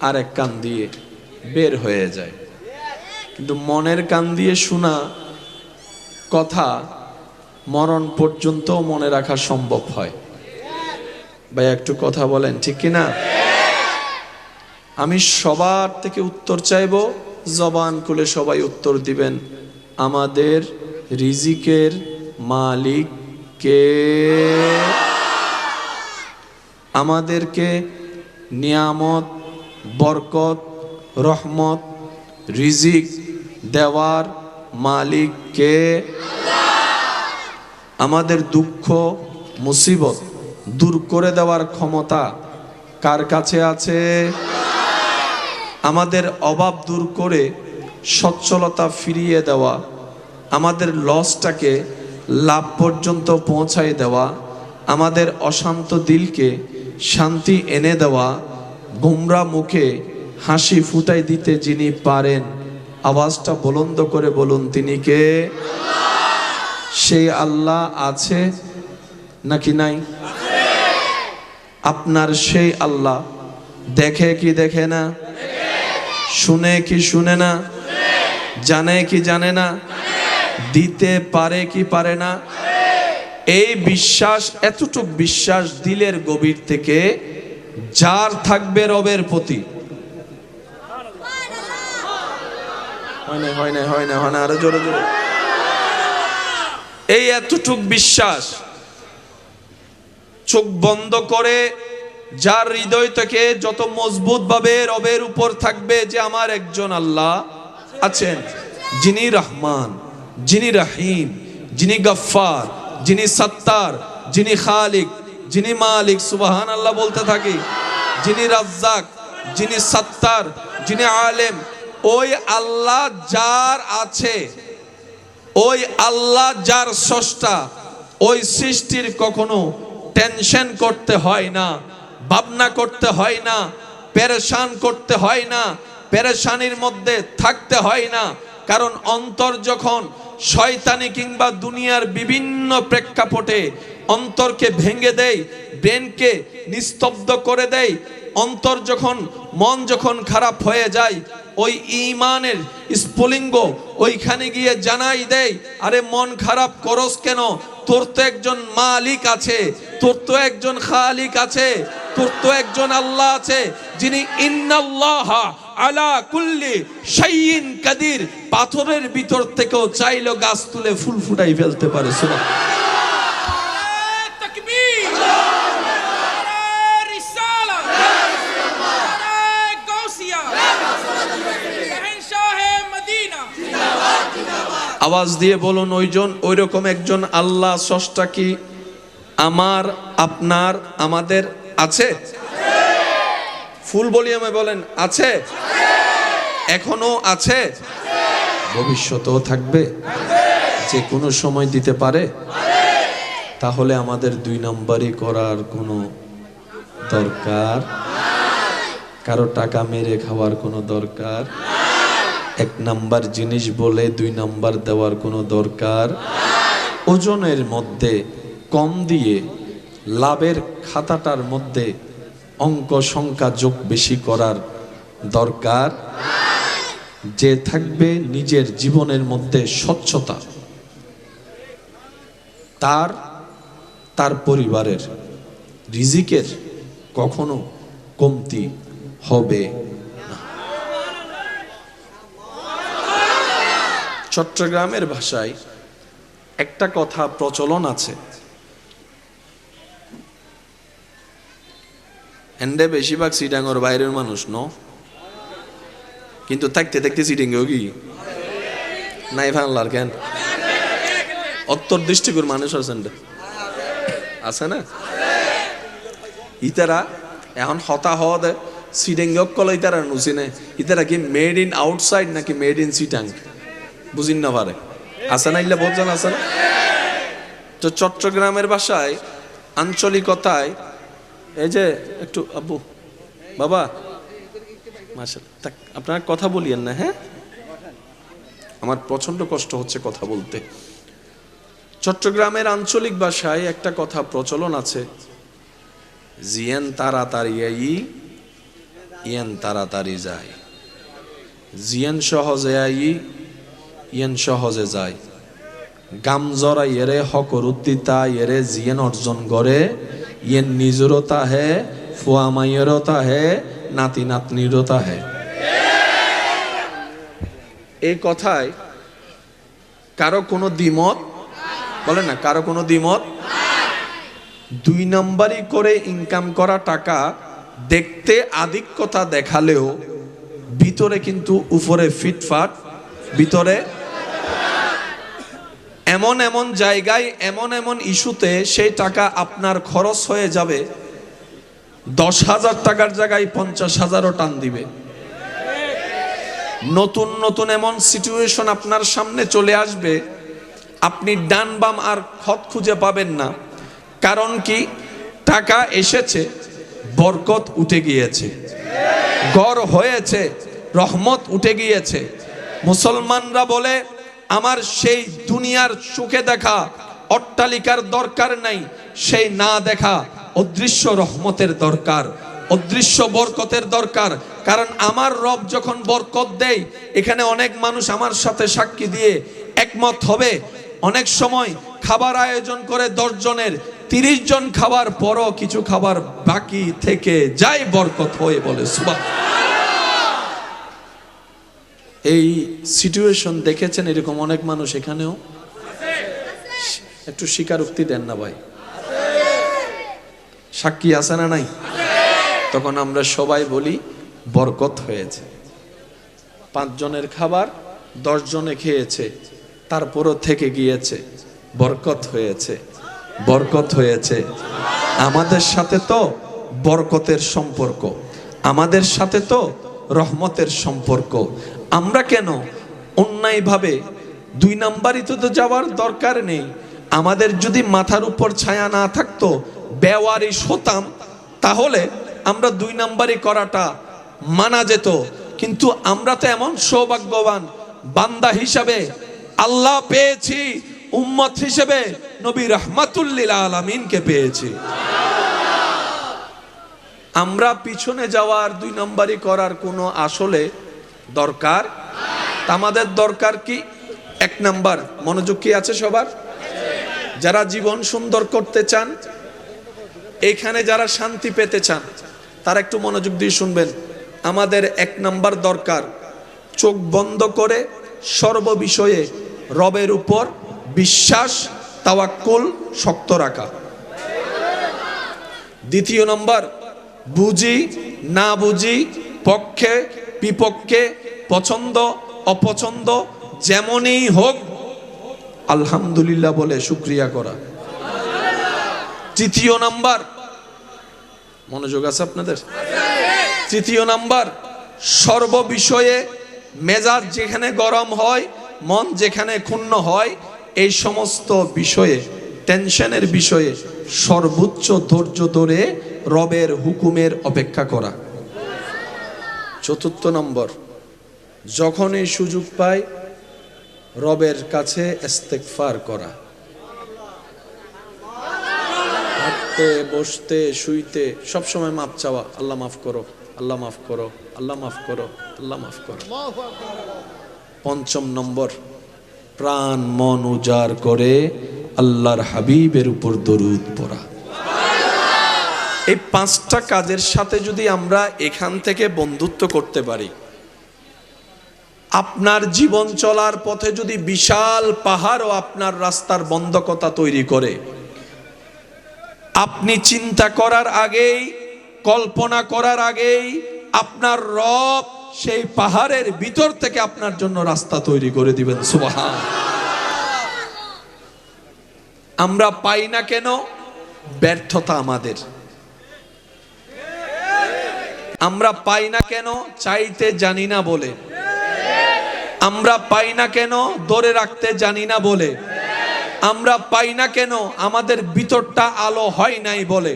আর এক কান দিয়ে বের হয়ে যায়। কিন্তু মনের কান দিয়ে শোনা কথা মরণ পর্যন্ত মনে রাখা সম্ভব হয়। ভাই একটু কথা বলেন, ঠিক কিনা? আমি সবার থেকে উত্তর চাইবো, জবান খুলে সবাই উত্তর দিবেন। আমাদের রিজিকের মালিক কে? আমাদেরকে নিয়ামত, বরকত, রহমত, রিজিক দেওয়ার মালিক কে? আমাদের দুঃখ মুসিবত দূর করে দেওয়ার ক্ষমতা কার কাছে আছে? আমাদের অভাব দূর করে সচ্ছলতা ফিরিয়ে দেওয়া, আমাদের লসটাকে লাভ পর্যন্ত পৌঁছায় দেওয়া, আমাদের অশান্ত দিলকে শান্তি এনে দেওয়া, গোমরা মুখে হাসি ফুটাই দিতে যিনি পারেন, আওয়াজটা বুলন্দ করে বলুন তিনি কে? সেই আল্লাহ আছে নাকি নাই? আপনার সেই আল্লাহ দেখে কি দেখে না? শুনে কি শুনে না? জানে কি জানে না? দিতে পারে কি পারে না? এই বিশ্বাস, এতটুক বিশ্বাস দিলের গভীর থেকে যার থাকবে রবের প্রতি, হয় না আরো জোরে জোরে। এই এতটুক বিশ্বাস চোখ বন্ধ করে যার হৃদয় থেকে যত মজবুত ভাবে রবের উপর থাকবে যে আমার একজন আল্লাহ আছেন, যিনি রহমান, যিনি রহিম, যিনি গফফার, যিনি সত্তার, যিনি খালিক, যিনি মালিক, সুবহানাল্লাহ বলতে থাকি, যিনি রাজ্জাক, যিনি সত্তার, যিনি আলেম, ওই আল্লাহ যার আছে, ওই আল্লাহ যার স্রষ্টা, ওই সৃষ্টির কখনো টেনশন করতে হয় না, ভাবনা করতে হয় না, পেরেশান করতে হয় না, পেরেশানির মধ্যে থাকতে হয় না। কারণ অন্তর যখন শয়তানি কিংবা দুনিয়ার বিভিন্ন প্রেক্ষাপটে অন্তরকে ভেঙে দেয়, ব্রেনকে নিস্তব্ধ করে দেয়, অন্তর যখন, মন যখন খারাপ হয়ে যায়, ওই ঈমানের স্ফুলিঙ্গ ওইখানে গিয়ে জানাই দেয়, আরে মন খারাপ করস কেন, তোর তো একজন মালিক আছে, তোর তো একজন খালিক আছে, তোর তো একজন আল্লাহ আছে, যিনি ইন্নাল্লাহা আলা কুল্লি শাইইন কাদির, পাথরের ভিতর থেকেও চাইলো গাছ তুলে ফুল ফুটাই ফেলতে পারে। সুবহানাল্লাহ। আওয়াজ দিয়ে বলুন, ওইরকম একজন আল্লাহ স্রষ্টা কি আমার আপনার আমাদের আছে? ফুল ভলিউমে বলেন, আছে? এখনো আছে, ভবিষ্যতেও থাকবে, যে কোনো সময় দিতে পারে। তাহলে আমাদের 2 নম্বরই করার কোনো দরকার, কারো টাকা মেরে খাওয়ার কোনো দরকার, 1 নাম্বার জিনিস বলে 2 নাম্বার দেওয়ার কোনো দরকার, ওজনের মধ্যে কম দিয়ে লাভের খাতাটার মধ্যে অঙ্ক সংখ্যা যোগ বেশি করার দরকার। যে থাকবে নিজের জীবনের মধ্যে স্বচ্ছতা, তার পরিবারের রিজিকের কখনো কমতি হবে না। চট্টগ্রামের ভাষায় একটা কথা প্রচলন আছে, এন্ডে বেশিরভাগ সিটাঙ্গর বাইরের মানুষ ন, কিন্তু থাকতে থাকতে সিটিংও কি নাই ভাঙলার কেন, উত্তর দৃষ্টিকোণ মানুষ আছেন আছে না, ইতারা এখন হতা হওয়া দেয় সিটিং কল, ইতারা নুসিনে ইতারা কি মেড ইন আউটসাইড নাকি মেড ইন সিটাং বুঝিন না পারে, আছে না, ইল্লা বোঝান আছে না। তো চট্টগ্রামের ভাষায় আঞ্চলিকতায় এই যে একটু আব্বু বাবা মাশাআল্লাহ, আপনারা কথা বলিয়েন না, হ্যাঁ আমার প্রচন্ড কষ্ট হচ্ছে কথা বলতে। চট্টগ্রামের আঞ্চলিক ভাষায় একটা কথা প্রচলন আছে, জিয়েন তাড়াতাড়ি আই ইয়েন তাড়াতাড়ি যায়, জিয়েন সহজে আই ইয়েন সহজে যায়, গাম জরাই এরে হকর উদ্দিতা এরে জিয়েন অর্জন করে, ইয়েন নিজরতা হে ফুয়া মাইয়েরতা হে নাতি নাতনিরতা হে। এই কথায় কারো কোনো দ্বিমত বলে না, কারো কোনো দ্বিমত। 2 নম্বরই করে ইনকাম করা টাকা দেখতে আধিক্যতা দেখালেও ভিতরে কিন্তু উপরে ফিটফাট, ভিতরে এমন এমন জায়গায় এমন এমন ইস্যুতে সেই টাকা আপনার খরচ হয়ে যাবে 10,000 টাকার জায়গায় 50,000ও টান দিবে। নতুন নতুন এমন সিচুয়েশন আপনার সামনে চলে আসবে, আপনি ডান বাম আর খত খুঁজে পাবেন না। কারণ কি, টাকা এসেছে, বরকত উঠে গিয়েছে, ঘর হয়েছে, রহমত উঠে গিয়েছে। মুসলমানরা বলে আমার সেই দুনিয়ার চোখে দেখা অট্টালিকার দরকার নাই, সেই না দেখা অদৃশ্য রহমতের দরকার, অদৃশ্য বরকতের দরকার। কারণ আমার রব যখন বরকত দেয়, এখানে অনেক মানুষ আমার সাথে সাক্ষী দিয়ে একমত হবে, অনেক সময় খাবার আয়োজন করে 10 জনের, 30 জন খাবার পরও কিছু খাবার বাকি থেকে যায়, বরকত হয়ে বলে সুবহানাল্লাহ। এই সিচুয়েশন দেখেছেন এরকম অনেক মানুষ এখানেও, একটু স্বীকারোক্তি দেন না ভাই, সাক্ষী আছে না নাই? তখন আমরা সবাই বলি বরকত হয়েছে। 5 জনের খাবার 10 জনে খেয়েছে, তারপরও থেকে গিয়েছে, বরকত হয়েছে, বরকত হয়েছে। আমাদের সাথে তো বরকতের সম্পর্ক, আমাদের সাথে তো রহমতের সম্পর্ক। আমরা কেন অন্যায়ভাবে 2 নাম্বারই তো যাওয়ার দরকার নেই। আমাদের যদি মাথার উপর ছায়া না থাকতো, বেওয়ারিশ হতাম, তাহলে আমরা 2 নাম্বারই করাটা মানা যেত। কিন্তু আমরা তো এমন সৌভাগ্যবান বান্দা হিসাবে আল্লাহ পেয়েছি, উম্মত হিসেবে নবী রাহমাতুল লিল আলামিনকে পেয়েছি। আমরা পিছনে যাওয়ার 2 নাম্বারই করার কোনো আসলে দরকার। তা আমাদের দরকার কি? এক নাম্বার, মনোযোগ কি আছে সবার? যারা জীবন সুন্দর করতে চান, এখানে যারা শান্তি পেতে চান, তারা একটু মনোযোগ দিয়ে শুনবেন। আমাদের এক নাম্বার দরকার, চোখ বন্ধ করে সর্ববিষয়ে রবের উপর বিশ্বাস, তাওয়াক্কুল শক্ত রাখা। দ্বিতীয় নম্বর, বুঝি না বুঝি, পক্ষে বিপক্ষে, পছন্দ অপছন্দ যেমনই হোক আলহামদুলিল্লাহ বলে শুকরিয়া করা। তৃতীয় নাম্বার, মনোযোগ আছে আপনাদের? তৃতীয় নাম্বার, সর্ববিষয়ে মেজাজ যেখানে গরম হয়, মন যেখানে ক্ষুণ্ণ হয়, এই সমস্ত বিষয়ে, টেনশনের বিষয়ে সর্বোচ্চ ধৈর্য ধরে রবের হুকুমের অপেক্ষা করা। চতুর্থ নম্বর, যখন এই সুযোগ পায় রবের কাছে ইস্তেগফার করা। হাঁটতে বসতে শুইতে সবসময় মাপ চাওয়া, আল্লাহ মাফ করো, আল্লাহ মাফ করো, আল্লাহ মাফ করো, আল্লাহ মাফ করো। পঞ্চম নম্বর, প্রাণ মন উজাড় করে আল্লাহর হাবিবের উপর দরুদ পড়া। এই পাঁচটা কাজের সাথে যদি আমরা এখান থেকে বন্ধুত্ব করতে পারি, আপনার জীবন চলার পথে যদি বিশাল পাহাড় ও আপনার রাস্তার বন্ধকতা তৈরি করে, আপনি চিন্তা করার আগেই, কল্পনা করার আগেই আপনার রব সেই পাহাড়ের ভিতর থেকে আপনার জন্য রাস্তা তৈরি করে দিবেন। সুবহান। আমরা পাই না কেন? ব্যর্থতা আমাদের। আমরা পাই না কেন? চাইতে জানি না বলে। আমরা পাই না কেন? ধরে রাখতে জানি না বলে। আমরা পাই না কেন? আমাদের ভিতরটা আলো হয় নাই বলে।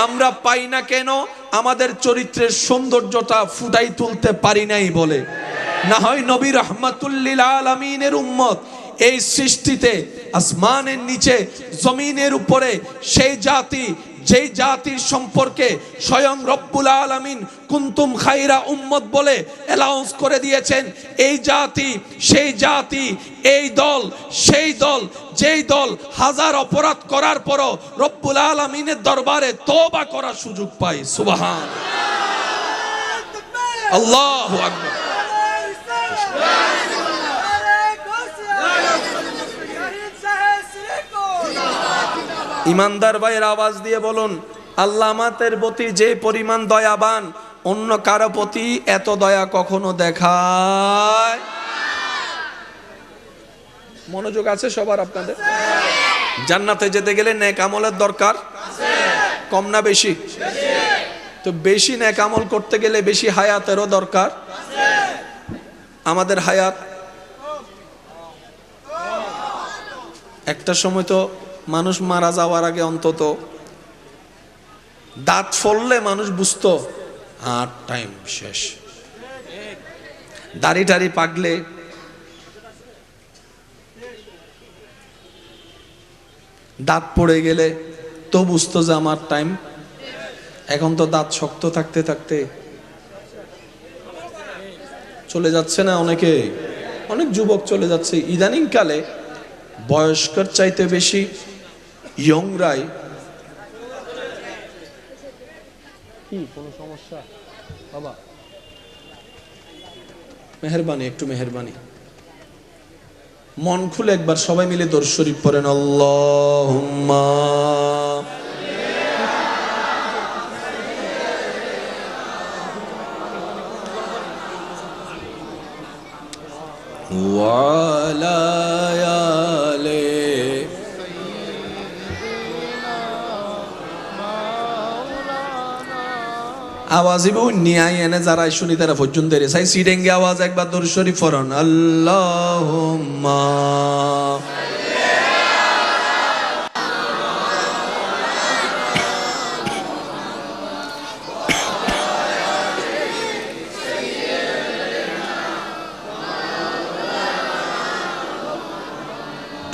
আমরা পাই না কেন? আমাদের চরিত্রের সৌন্দর্যটা ফুটাই তুলতে পারি নাই বলে। না হয় নবী রাহমাতুল লিল আলামিনের উম্মত এই সৃষ্টিতে, আসমানের নিচে জমিনের উপরে, সেই জাতি যেই জাতির সম্পর্কে স্বয়ং রব্বুল আলামিন কুনতুম খায়রা উম্মত বলে অ্যালাউন্স করে দিয়েছেন, এই জাতি, সেই জাতি, এই দল, সেই দল, যেই দল হাজার অপরাধ করার পরও রব্বুল আলামিনের দরবারে তওবা করার সুযোগ পায়। সুবহান আল্লাহু আকবার। ইমানদার ভাইয়ের আওয়াজ দিয়ে বলুন, আল্লাহ আমাদের প্রতি যে পরিমাণ দয়াবান, অন্য কারো প্রতি এত দয়া কখনো দেখায়। মনোযোগ আছে সবার আপনাদের? জান্নাতে যেতে গেলে নেক আমলের দরকার, কম না বেশি? তো বেশি নেক আমল করতে গেলে বেশি হায়াতেরও দরকার। আমাদের হায়াত, একটা সময় তো মানুষ মারা যাওয়ার আগে অন্তত দাঁত ফললে মানুষ বুঝতো আর টাইম শেষ। দাড়ি টাড়ি পাকলে, দাঁত পড়ে গেলে তো বুঝতো যে আমার টাইম। এখন তো দাঁত শক্ত থাকতে থাকতে চলে যাচ্ছে না অনেকে, অনেক যুবক চলে যাচ্ছে। ইদানিং কালে বয়স্কর চাইতে বেশি ইয়ংরাই। কি কোনো সমস্যা বাবা? মেহেরবানি, একটু মেহেরবানি, মন খুলে একবার সবাই মিলে দরুদ শরীফ পড়েন। আল্লাহুম্মা ওয়ালা আলে আওয়াজ ইবু নিয়াই এনে যারা শুনি তারা পর্যন্ত রে সাই সিডেঙ্গে আওয়াজ একবার দরুদ শরীফ পড়ুন। আল্লাহুম্মা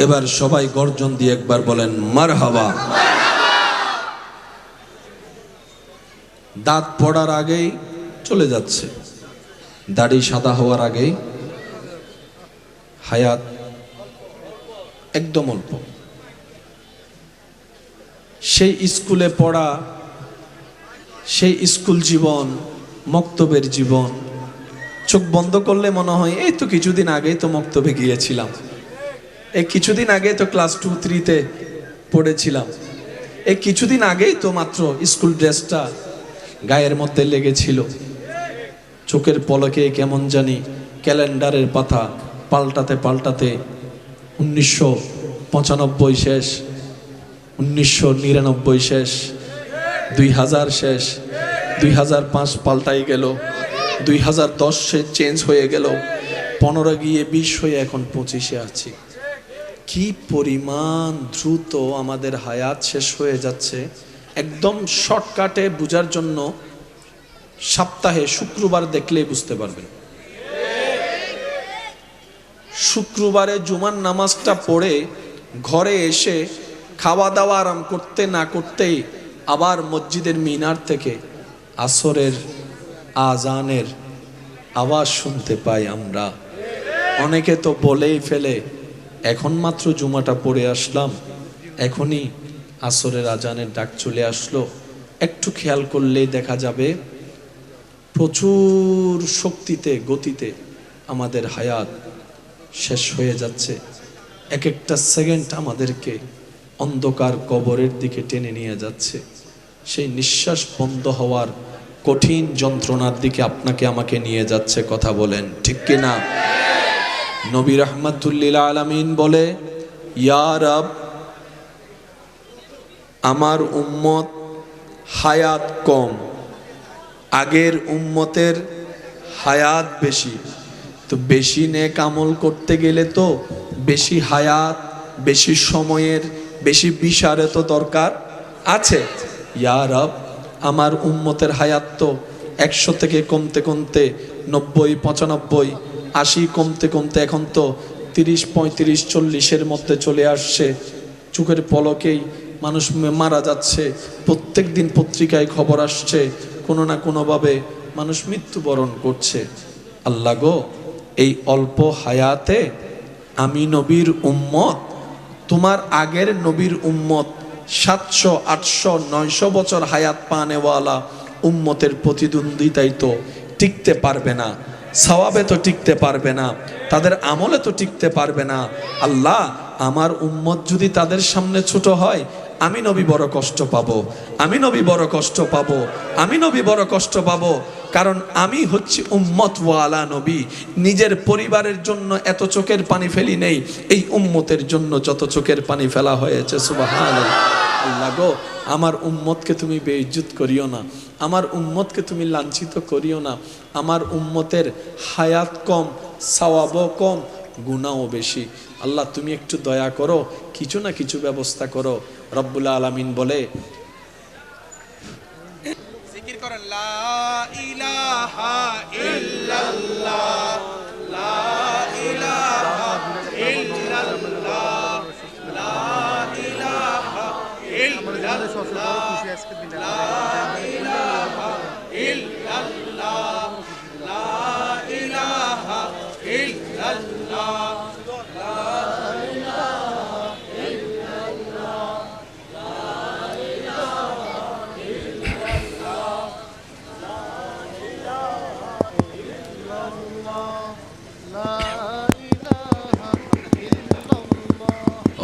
এবার সবাই গর্জন দিয়ে একবার বলেন মারহাবা। দাঁত পড়ার আগেই চলে যাচ্ছে, দাড়ি সাদা হওয়ার আগেই হায়াত একদম অল্প। সেই স্কুলে পড়া, সেই স্কুল জীবন, মক্তবের জীবন, চোখ বন্ধ করলে মনে হয় এই তো কিছুদিন আগেই তো মক্তবে গিয়েছিলাম, এই কিছুদিন আগে তো ক্লাস 2-3-তে পড়েছিলাম, এই কিছুদিন আগেই তো মাত্র স্কুল ড্রেসটা গায়ের মধ্যে লেগেছিল। চোখের পলকে কেমন জানি ক্যালেন্ডারের পাতা পাল্টাতে পাল্টাতে 1995 শেষ, 1999 শেষ, 2000 শেষ, 2005 পাল্টাই গেল, 2010 চেঞ্জ হয়ে গেল, 15 গিয়ে 20 হয়ে এখন 25-এ আছি। কি পরিমাণ দ্রুত আমাদের হায়াত শেষ হয়ে যাচ্ছে। একদম শর্টকাটে বোঝার জন্য সপ্তাহে শুক্রবার দেখলেই বুঝতে পারবেন। শুক্রবারে জুমার নামাজটা পড়ে ঘরে এসে খাওয়া দাওয়া আরাম করতে না করতেই আবার মসজিদের মিনার থেকে আসরের আজানের আওয়াজ শুনতে পাই আমরা। অনেকে তো বলেই ফেলে এখন মাত্র জুমাটা পড়ে আসলাম, এখনই আসরের আজানের ডাক চলে আসলো। একটু খেয়াল করলেই দেখা যাবে প্রচুর শক্তিতে গতিতে আমাদের হায়াত শেষ হয়ে যাচ্ছে। এক একটা সেকেন্ড আমাদেরকে অন্ধকার কবরের দিকে টেনে নিয়ে যাচ্ছে। সেই নিঃশ্বাস বন্ধ হওয়ার কঠিন যন্ত্রণার দিকে আপনাকে আমাকে নিয়ে যাচ্ছে। কথা বলেন ঠিক কিনা? নবী রাহমাতুল্লিল আলামিন বলে, ইয়া রব, আমার উম্মত হায়াত কম, আগের উম্মতের হায়াত বেশি। তো বেশি নেক আমল করতে গেলে তো বেশি হায়াত, বেশি সময়ের, বেশি বিশারে তো দরকার আছে। ইয়া রব, আমার উম্মতের হায়াত তো 100 থেকে কমতে কমতে 90, 95, 80 কমতে কমতে এখন তো 30, 35, 40-এর মধ্যে চলে আসছে। চোখের পলকেই মানুষ মারা যাচ্ছে। প্রত্যেক দিন পত্রিকায় খবর আসছে, কোনো না কোনোভাবে মানুষ মৃত্যুবরণ করছে। আল্লাহ গো, এই অল্প হায়াতে আমি নবীর উম্মত, তোমার আগের নবীর উম্মত 700, 800, 900 বছর হায়াত পানেওয়ালা উম্মতের প্রতিদ্বন্দ্বিতায় তো টিকতে পারবে না, সওয়াবে তো টিকতে পারবে না, তাদের আমলে তো টিকতে পারবে না। আল্লাহ, আমার উম্মত যদি তাদের সামনে ছোট হয়, আমি নবী বড় কষ্ট পাবো, আমি নবী বড় কষ্ট পাবো, আমি নবী বড় কষ্ট পাবো। কারণ আমি হচ্ছি উম্মত ওয়ালা নবী। নিজের পরিবারের জন্য এত চোখের পানি ফেলি নেই, এই উম্মতের জন্য যত চোখের পানি ফেলা হয়েছে। সুবহানাল্লাহ। আল্লাহ গো, আমার উম্মতকে তুমি বেইজ্জত করিও না, আমার উম্মতকে তুমি লাঞ্ছিত করিও না। আমার উম্মতের হায়াত কম, সওয়াবও কম, গুনাহও বেশি। আল্লাহ, তুমি একটু দয়া করো, কিছু না কিছু ব্যবস্থা করো। রব্বুল আলামিন বলে, জিকির করেন, লা ইলাহা ইল্লাল্লাহ, লা ইলাহা ইল্লাল্লাহ, লা ইলাহা ইল্লাল্লাহ, লা ইলাহা ইল্লাল্লাহ, লা ইলাহা ইল্লাল্লাহ।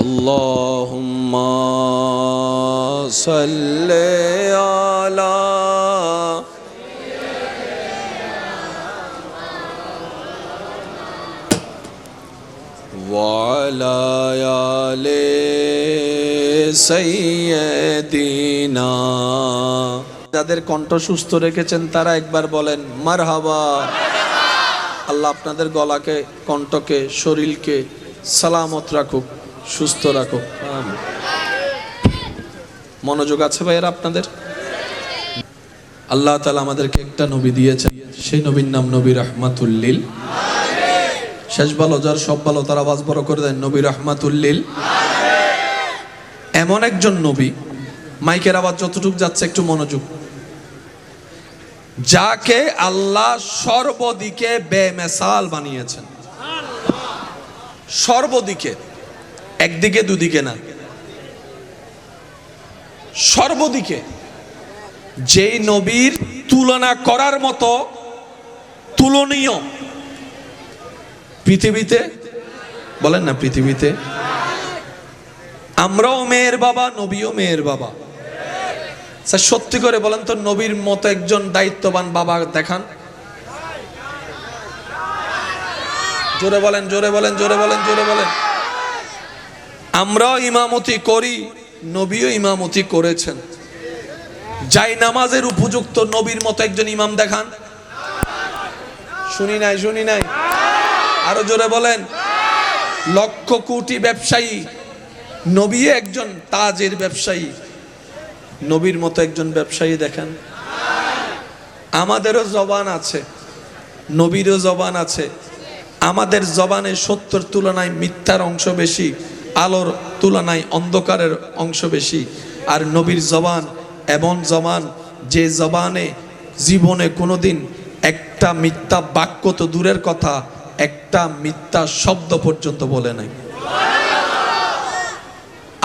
اللهم صل على وعلى آل سيدنا। যাদের কণ্ঠ সুস্থ রেখেছেন তারা একবার বলেন মারহাবা। আল্লাহ আপনাদের গলাকে, কণ্ঠকে, শরীরকে সালামত রাখুক, সুস্থ রাখুক। আমিন। মনোযোগ আছে ভাইয়েরা আপনাদের? আল্লাহ তাআলা আমাদেরকে একটা নবী দিয়েছেন, সেই নবীর নাম নবী রাহমাতুল্লিল। শেষ ভালো যার সব ভালো, তার আওয়াজ বড় করে দেন, নবী রাহমাতুল্লিল। এমন একজন নবী, মাইকের আওয়াজ যতটুকু যাচ্ছে একটু মনোযোগ, যাকে আল্লাহ সর্বদিকে বেমিসাল বানিয়েছেন। সর্বদিকে, একদিকে দুদিকে না, সর্বদিকে। যেই নবীর তুলনা করার মতো তুলনীয় পৃথিবীতে, বলেন না পৃথিবীতে, আমরাও মেয়ের বাবা, নবীও মেয়ের বাবা। স্যার সত্যি করে বলেন তো, নবীর মতো একজন দায়িত্ববান বাবা দেখান। জোরে বলেন, জোরে বলেন, জোরে বলেন, জোরে বলেন। আমরাও ইমামতি করি, নবীও ইমামতি করেছেন। যাই নামাজের উপযুক্ত নবীর মতো একজন ইমাম দেখান। শুনি নাই, শুনি নাই, আরো জোরে বলেন। লক্ষ কোটি ব্যবসায়ী, নবী একজন তাজের ব্যবসায়ী, নবীর মতো একজন ব্যবসায়ী দেখেন। আমাদেরও জবান আছে, নবীরও জবান আছে। আমাদের জবানে সত্যের তুলনায় মিথ্যার অংশ বেশি, আলোর তুলনায় অন্ধকারের অংশ বেশি। আর নবীর জবান এমন জবান, যে জবানে জীবনে কোনোদিন একটা মিথ্যা বাক্য তো দূরের কথা, একটা মিথ্যা শব্দ পর্যন্ত বলে নাই।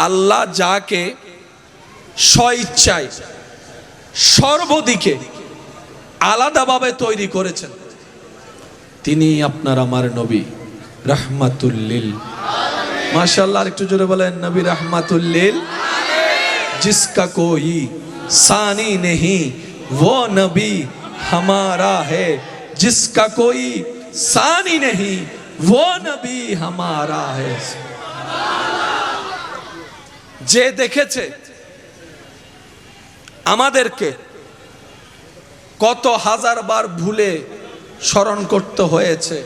আল্লাহ যাকে স্বইচ্ছায় সর্বদিকে আলাদাভাবে তৈরি করেছেন, তিনি আপনার আমার নবী রাহমাতুল লিল। মাশাআল্লাহ, একটু জোরে বলেন, নবী রাহমাতুল লিল। जिसका कोई सानी नहीं वो नबी हमारा है, जिसका कोई सानी नहीं वो नबी हमारा है। যে দেখেছে আমাদেরকে কত হাজার বার ভুলে স্মরণ করতে হয়েছে,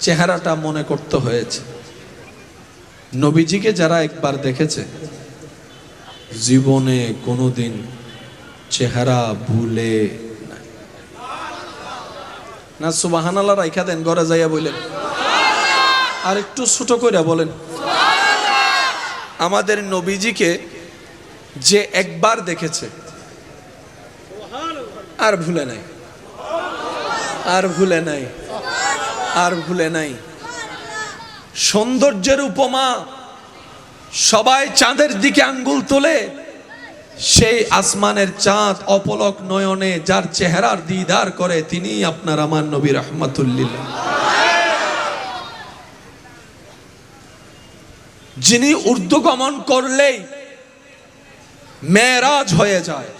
চেহারাটা মনে করতে হয়েছে। নবীজিকে যারা একবার দেখেছে, জীবনে কোনোদিন চেহারা ভুলে না। সুবহানাল্লাহ রাইখা দেন, ঘরে যাইয়া বলেন, আর একটু ছোট করে বলেন। আমাদের নবীজিকে যে একবার দেখেছে আর ভুলে নাই, আর ভুলে নাই, আর ভুলে নাই। সৌন্দর্যের উপমা, সবাই চাঁদের দিকে আঙ্গুল তোলে, সেই আসমানের চাঁদ অপলক নয়নে যার চেহারার দিদার করে, তিনি আপনার আমার নবী রাহমাতুল লিল। যিনি ঊর্ধ্বগমন করলেই মেরাজ হয়ে যায়,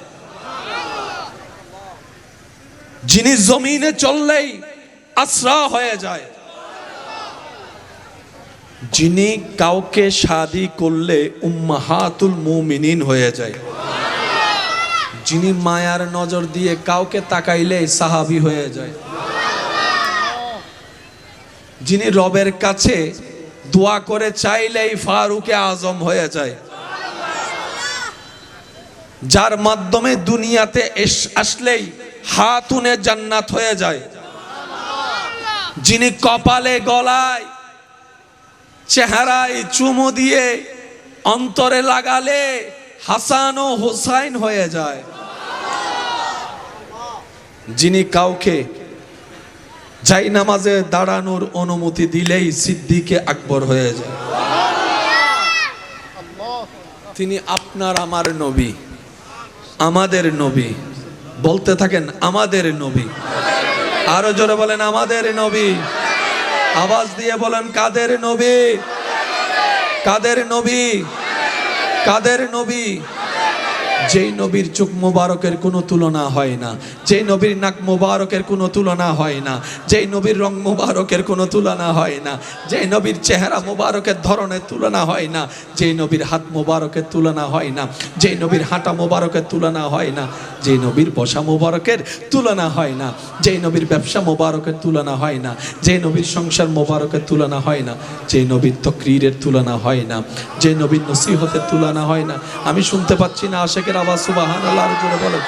যিনি জমিনে চললেই আসরা হয়ে যায়, যিনি কাউকে শাদী করলে উম্মাহাতুল মুমিনিন হয়ে যায়, যিনি মায়ার নজর দিয়ে কাউকে তাকাইলে সাহাবী হয়ে যায়, যিনি রবের কাছে দোয়া করে চাইলেই ফারুকে আজম হয়ে যায়, যার মাধ্যমে দুনিয়াতে আসলেই হাতুনে জান্নাত হয়ে যায়, যিনি কপালে গলায় চেহারায় চুমু দিয়ে অন্তরে লাগালে হাসান ও হুসাইন হয়ে যায়, যিনি কাউকে যাই নামাজে দাঁড়ানোর অনুমতি দিলেই সিদ্দিকে আকবর হয়ে যায়, তিনি আপনার আমার নবী, আমাদের নবী। বলতে থাকেন আমাদের নবী, আরো জোরে বলেন আমাদের নবী, আওয়াজ দিয়ে বলেন কাদের নবী, কাদের নবী, কাদের নবী। যেই নবীর চোখ মোবারকের কোনো তুলনা হয় না, যেই নবীর নাক মোবারকের কোনো তুলনা হয় না, যেই নবীর রং মোবারকের কোনো তুলনা হয় না, যেই নবীর চেহারা মোবারকের ধরনের তুলনা হয় না, যেই নবীর হাত মোবারকের তুলনা হয় না, যেই নবীর হাঁটা মোবারকের তুলনা হয় না, যেই নবীর বসা মোবারকের তুলনা হয় না, যেই নবীর ব্যবসা মোবারকের তুলনা হয় না, যেই নবীর সংসার মোবারকের তুলনা হয় না, যেই নবীর তকরীরের তুলনা হয় না, যেই নবীর নসিহতের তুলনা হয় না। আমি শুনতে পাচ্ছি না আশেকের আওয়াজ, সুবহানাল্লাহ জোরে বলেন।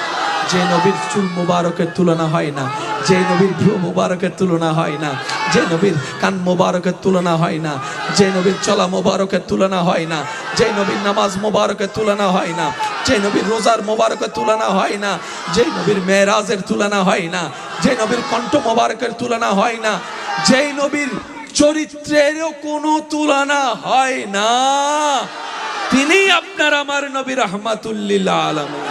যে নবীর চুল মুবারকের তুলনা হয় না, যে নবীর ভ্রু মুবারকের তুলনা হয় না, যে নবীর কান মুবারকের তুলনা হয় না, যে নবীর চলা মুবারকের তুলনা হয় না, যে নবীর নামাজ মুবারকের তুলনা হয় না, যে নবীর রোজার মোবারকের তুলনা হয় না, যে নবীর মেরাজের তুলনা হয় না, যে নবীর কণ্ঠ মোবারকের তুলনা হয় না, যে নবীর চরিত্রেরও কোনো তুলনা হয় না, তিনি আপনার আমার নবী রাহমাতুল লিল আলামিন।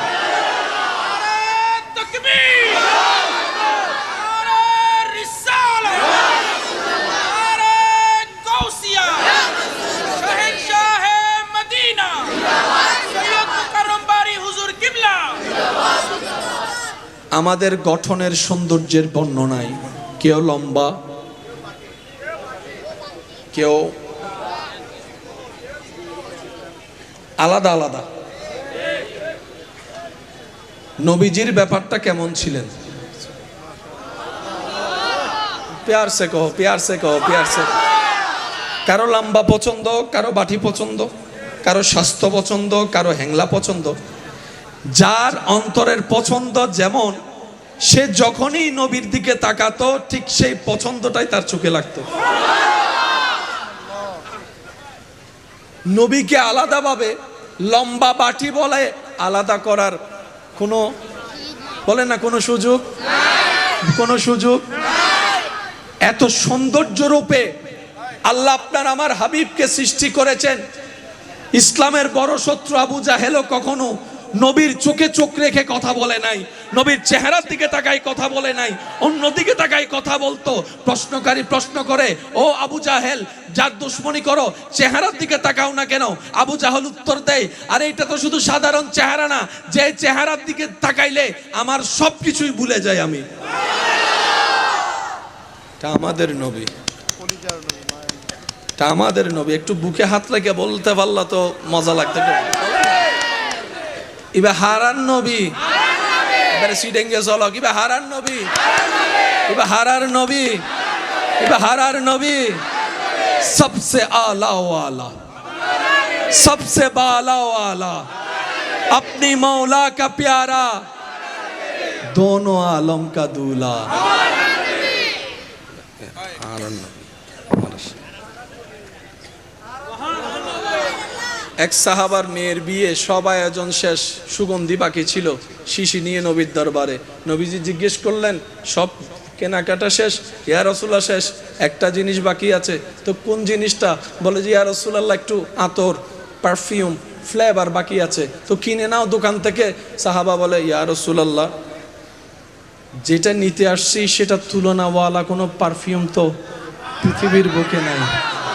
আমাদের গঠনের সৌন্দর্যের বর্ণনায় কেউ লম্বা, কেউ আলাদা আলাদা। নবীজির ব্যাপারটা কেমন ছিলেন? প্যার সে কহো, প্যার সে কহো, প্যার সে। কারো লম্বা পছন্দ, কারো বাটি পছন্দ, কারো স্বাস্থ্য পছন্দ, কারো হ্যাংলা পছন্দ। যার অন্তরের পছন্দ যেমন, সে যখনই নবীর দিকে তাকাতো ঠিক সেই পছন্দটাই তার চোখে লাগতো। নবীকে আলাদাভাবে লম্বা বাটি বলে আলাদা করার কোনো, বলে না, কোনো সুযোগ, কোনো সুযোগ। এত সৌন্দর্য রূপে আল্লাহ আপনার আমার হাবিবকে সৃষ্টি করেছেন। ইসলামের বড় শত্রু আবু জাহেলও কখনো নবীর চোখে চোখ রেখে কথা বলে নাই, নবীর চেহারার দিকে তাকাই কথা বলে নাই, অন্য দিকে তাকাই কথা বলতো। প্রশ্নকারী প্রশ্ন করে, ও আবু জাহেল, যার দুশ্মনী করো চেহারার দিকে তাকাও না কেন? আবু জাহেল উত্তর দেয়, আরে এটা তো শুধু সাধারণ চেহারা না, যে চেহারার দিকে তাকাইলে আমার সবকিছুই ভুলে যাই আমি। তা আমাদের নবী, তা আমাদের নবী। একটু বুকে হাত রেখে বলতে পারলা তো মজা লাগতো। ইবা হারান নবী, এবারে সিডেঙ্গে চলো, ইবা হারান নবী, ইবা হারার নবী, ইবা হারার নবী। सबसे आला वाला, सबसे बाला वाला, अपनी मौला का प्यारा, दोनों आलम का दूल्हा। এক সাহাবার মেয়ের বিয়ে, সব আয়োজন শেষ, সুগন্ধি বাকি ছিল, শিশি নিয়ে নবীর দরবারে। নবীজি জিজ্ঞেস করলেন, সব কেনাকাটা শেষ? ইয়া রাসূলুল্লাহ শেষ, একটা জিনিস বাকি আছে। তো কোন জিনিসটা? বলে যে ইয়া রাসূলুল্লাহ একটু আতর, পারফিউম, ফ্লেভার বাকি আছে, তো কিনে নাও দোকান থেকে। সাহাবা বলে, ইয়া রাসূলুল্লাহ যেটা নিতে আসছি সেটা তুলনাওয়ালা কোনো পারফিউম তো পৃথিবীর বুকে নাই,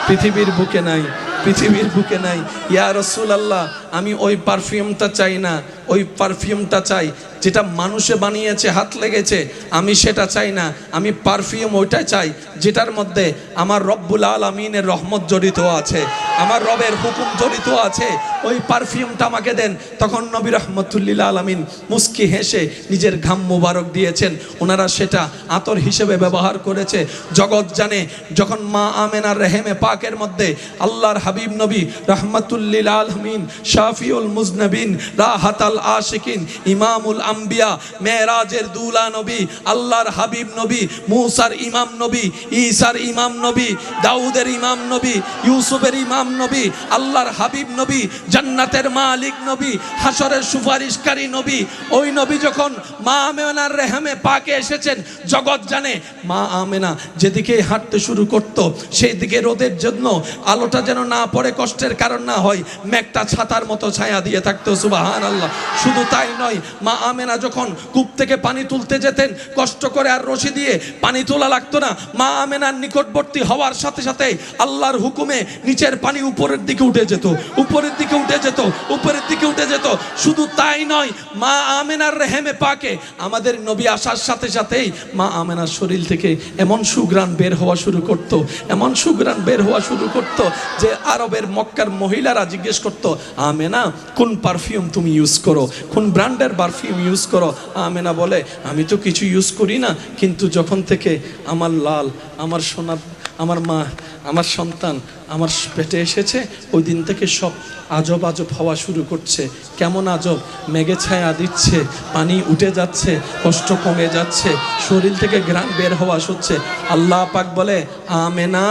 পৃথিবীর বুকে নাই, পৃথিবীর বুকে নাই। ইয়া রাসূলুল্লাহ আমি ওই পারফিউমটা চাই না, ওই পারফিউমটা চাই যেটা মানুষে বানিয়েছে, হাত লেগেছে, আমি সেটা চাই না। আমি পারফিউম ওইটা চাই যেটার মধ্যে আমার রব্বুল আলামিনের রহমত জড়িত আছে, আমার রবের হুকুম জড়িত আছে, ওই পারফিউমটা আমাকে দেন। তখন নবী রাহমাতুল লিল আলামিন মুস্কি হেসে নিজের ঘাম মুবারক দিয়েছেন। ওনারা সেটা আতর হিসেবে ব্যবহার করেছে। জগৎ জানে, যখন মা আমেনার রেহেমে পাকের মধ্যে আল্লাহর হাবিব নবী রাহমাতুল লিল আলামিন, শাফিউল মুজনবিন, রাহাতাল আশিকিন, ইমামুল আম্বিয়া, মেরাজের দুলা নবী, আল্লাহর হাবিব নবী, মুসার ইমাম নবী, ঈসার ইমাম নবী, দাউদের ইমাম নবী, ইউসুফের ইমাম নবী, আল্লাহর হাবিব নবী, জান্নাতের মালিক নবী, হাসরের সুপারিশকারী নবী, ওই নবী যখন মা আমেনার রেহেমে পাকে এসেছেন, জগৎ জানে মা আমেনা যেদিকে হাঁটতে শুরু করত সেই দিকে রোদের জন্য আলোটা যেন না পড়ে, কষ্টের কারণ না হয়, মেঘটা ছাতার মতো ছায়া দিয়ে থাকতো। সুবহানাল্লাহ। শুধু তাই নয়, মা আমেনা যখন কূপ থেকে পানি তুলতে যেতেন, কষ্ট করে আর রশি দিয়ে পানি তোলা লাগতো না। মা আমেনার নিকটবর্তী হওয়ার সাথে সাথে আল্লাহর হুকুমে নিচের পানি উপরের দিকে উঠে যেত, উপরের দিকে উঠে যেত, উপরের দিকে উঠে যেত। শুধু তাই নয়, মা আমেনার রেহেমে পাকে আমাদের নবী আসার সাথে সাথেই মা আমেনার শরীর থেকে এমন সুঘ্রাণ বের হওয়া শুরু করত, এমন সুঘ্রাণ বের হওয়া শুরু করত যে আরবের মক্কার মহিলারা জিজ্ঞেস করত, আমেনা কোন পারফিউম তুমি ইউজ করো, কোন ব্র্যান্ডের পারফিউম ইউজ করো? আমেনা বলে, আমি তো কিছু ইউজ করি না, কিন্তু যখন থেকে আমার লাল, আমার সোনা, আমার মা, আমার সন্তান আমার পেটে এসেছে, ওই দিন থেকে সব আজব আজব হওয়া শুরু করছে। কেমন আজব? মেঘে ছায়া দিচ্ছে, পানি উঠে যাচ্ছে, কষ্ট কমে যাচ্ছে, শরীর থেকে ঘ্রাণ বের হওয়া হচ্ছে। আল্লাহ পাক বলে, আমেনা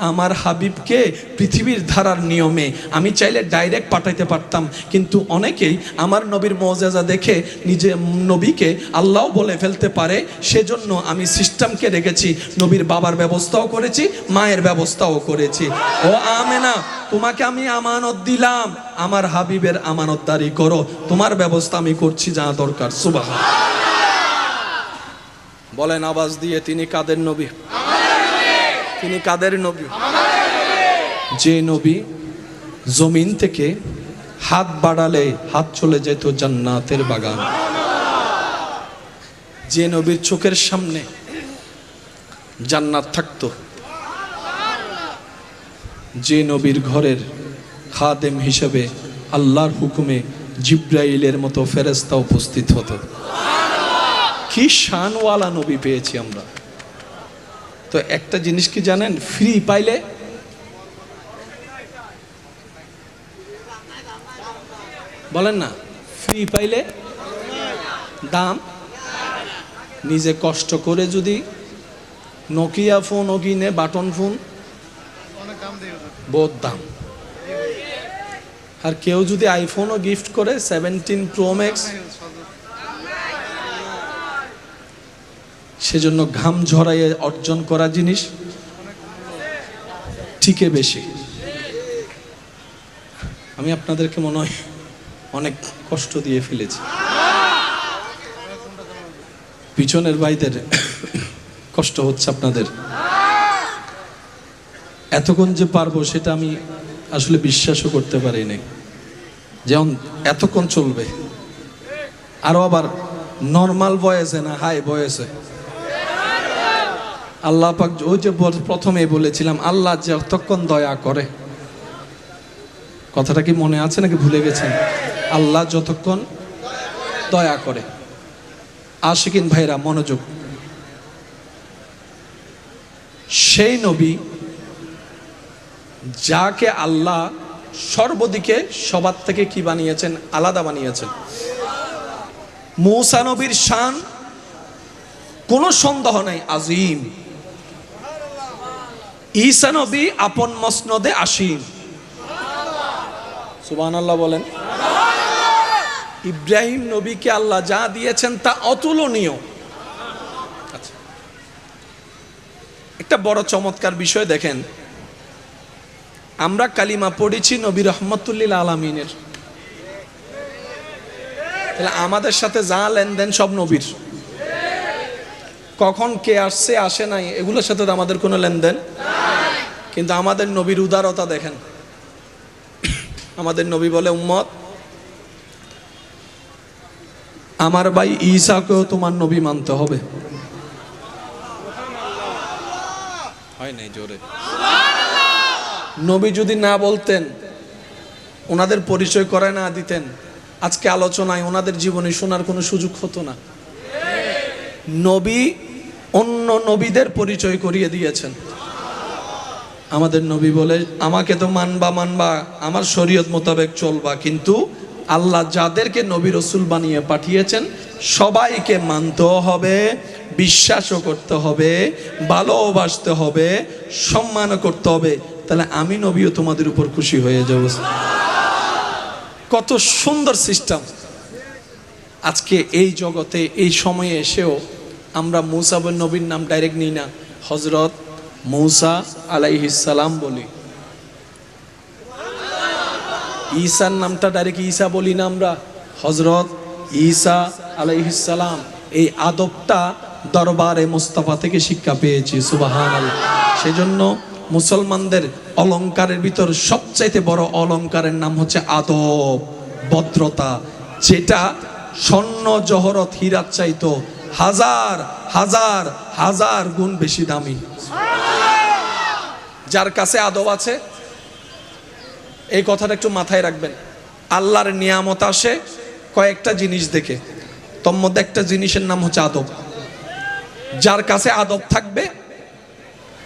আমার হাবিবকে পৃথিবীর ধারার নিয়মে আমি চাইলে ডাইরেক্ট পাঠাইতে পারতাম, কিন্তু অনেকেই আমার নবীর মুআজিজা দেখে নিজে নবীকে আল্লাহ বলে ফেলতে পারে, সেজন্য আমি সিস্টেমকে রেখেছি। নবীর বাবার ব্যবস্থাও করেছি, মায়ের ব্যবস্থাও করেছি। ও আমেনা, তোমাকে আমি আমানত দিলাম, আমার হাবিবের আমানতদারি করো, তোমার ব্যবস্থা আমি করছি যা দরকার। সুবহানাল্লাহ বলেন আওয়াজ দিয়ে, তিনি কাদের নবী? তিনি কাদের নবী? যে নবী জমিন থেকে হাত বাড়ালে হাত চলে যেত জান্নাতের বাগান, যে নবীর চোখের সামনে জান্নাত থাকতো, যে নবীর ঘরের খাদেম হিসেবে আল্লাহর হুকুমে জিব্রাইলের মতো ফেরেশতা উপস্থিত হতো। কি শানওয়ালা নবী পেয়েছি আমরা। তো একটা জিনিস কি জানেন, ফ্রি পাইলে বলেন না, ফ্রি পাইলে দাম। নিজে কষ্ট করে যদি নোকিয়া ফোন ও কিনে, বাটন ফোন বহুত দাম। আর কেউ যদি আইফোনও গিফট করে 17 Pro Max, সেজন্য ঘাম ঝরাইয়ে অর্জন করা জিনিস ঠিকই বেশি। আমি আপনাদেরকে মনে হয় অনেক কষ্ট দিয়ে ফেলেছি, পিছনের ভাইদের কষ্ট হচ্ছে আপনাদের। এতক্ষণ যে পারবো সেটা আমি আসলে বিশ্বাসও করতে পারি নাই, যেমন এতক্ষণ চলবে। আরো আবার নর্মাল ভয়েসে না, হাই ভয়েসে। আল্লাহ পাক ওই যে প্রথমে বলেছিলাম, আল্লাহ যতক্ষণ দয়া করে, কথাটা কি মনে আছে নাকি ভুলে গেছেন? আল্লাহ যতক্ষণ দয়া করে। আশিকিন ভাইরা মনোযোগ, সেই নবী যাকে আল্লাহ সর্বদিকে সবার থেকে কি বানিয়েছেন? আলাদা বানিয়েছেন। মূসা নবীর শান কোনো সন্দেহ নাই আজিম। ঈসা নবী আপন মসনদে আসীন। সুবহানাল্লাহ বলেন। ইব্রাহিম নবীকে আল্লাহ যা দিয়েছেন তা অতুলনীয়। আচ্ছা, একটা বড় চমৎকার বিষয় দেখেন, আমরা কালিমা পড়েছি নবী রহমতুল্লিল আলামিনের, তাহলে আমাদের সাথে যা লেনদেন সব নবীর। কখন কে আসছে আসে নাই এগুলোর সাথে তো আমাদের কোনো লেনদেন, কিন্তু আমাদের নবীর উদারতা দেখেন। আমাদের নবী বলে, উম্মত আমার ভাই ঈসাকেও তোমার নবী মানতে হবে। হয় নাই জোরে। নবী যদি না বলতেন, ওনাদের পরিচয় করে না দিতেন, আজকে আলোচনায় ওনাদের জীবনে শোনার কোনো সুযোগ হতো না। নবী অন্য নবীদের পরিচয় করিয়ে দিয়েছেন। আমাদের নবী বলে, আমাকে তো মানবা মানবা, আমার শরীয়ত মোতাবেক চলবা, কিন্তু আল্লাহ যাদেরকে নবী রসুল বানিয়ে পাঠিয়েছেন সবাইকে মানতেও হবে, বিশ্বাসও করতে হবে, ভালোবাসতে হবে, সম্মানও করতে হবে। তাহলে আমি নবীও তোমাদের উপর খুশি হয়ে যাব। কত সুন্দর সিস্টেম। আজকে এই জগতে এই সময়ে এসেও আমরা মূসা বিন নবীর নাম ডাইরেক্ট নিই না, হযরত মূসা আলাইহিস সালাম বলি। ঈসার নামটা ডাইরেক্ট ঈসা বলি না, আমরা হযরত ঈসা আলাইহিস সালাম। এই আদবটা দরবারে মুস্তাফা থেকে শিক্ষা পেয়েছি। সুবহানাল্লাহ। সেজন্য মুসলমানদের অলংকারের ভিতর সবচাইতে বড় অলংকারের নাম হচ্ছে আদব, ভদ্রতা, যেটা স্বর্ণ জহরত হীরার চাইতো হাজার হাজার হাজার গুণ বেশি দামি। যার কাছে আদব আছে, এই কথাটা একটু মাথায় রাখবেন। আল্লাহর নিয়ামত আসে কয়েকটা জিনিস দেখে, তোর মধ্যে একটা জিনিসের নাম হচ্ছে আদব। যার কাছে আদব থাকবে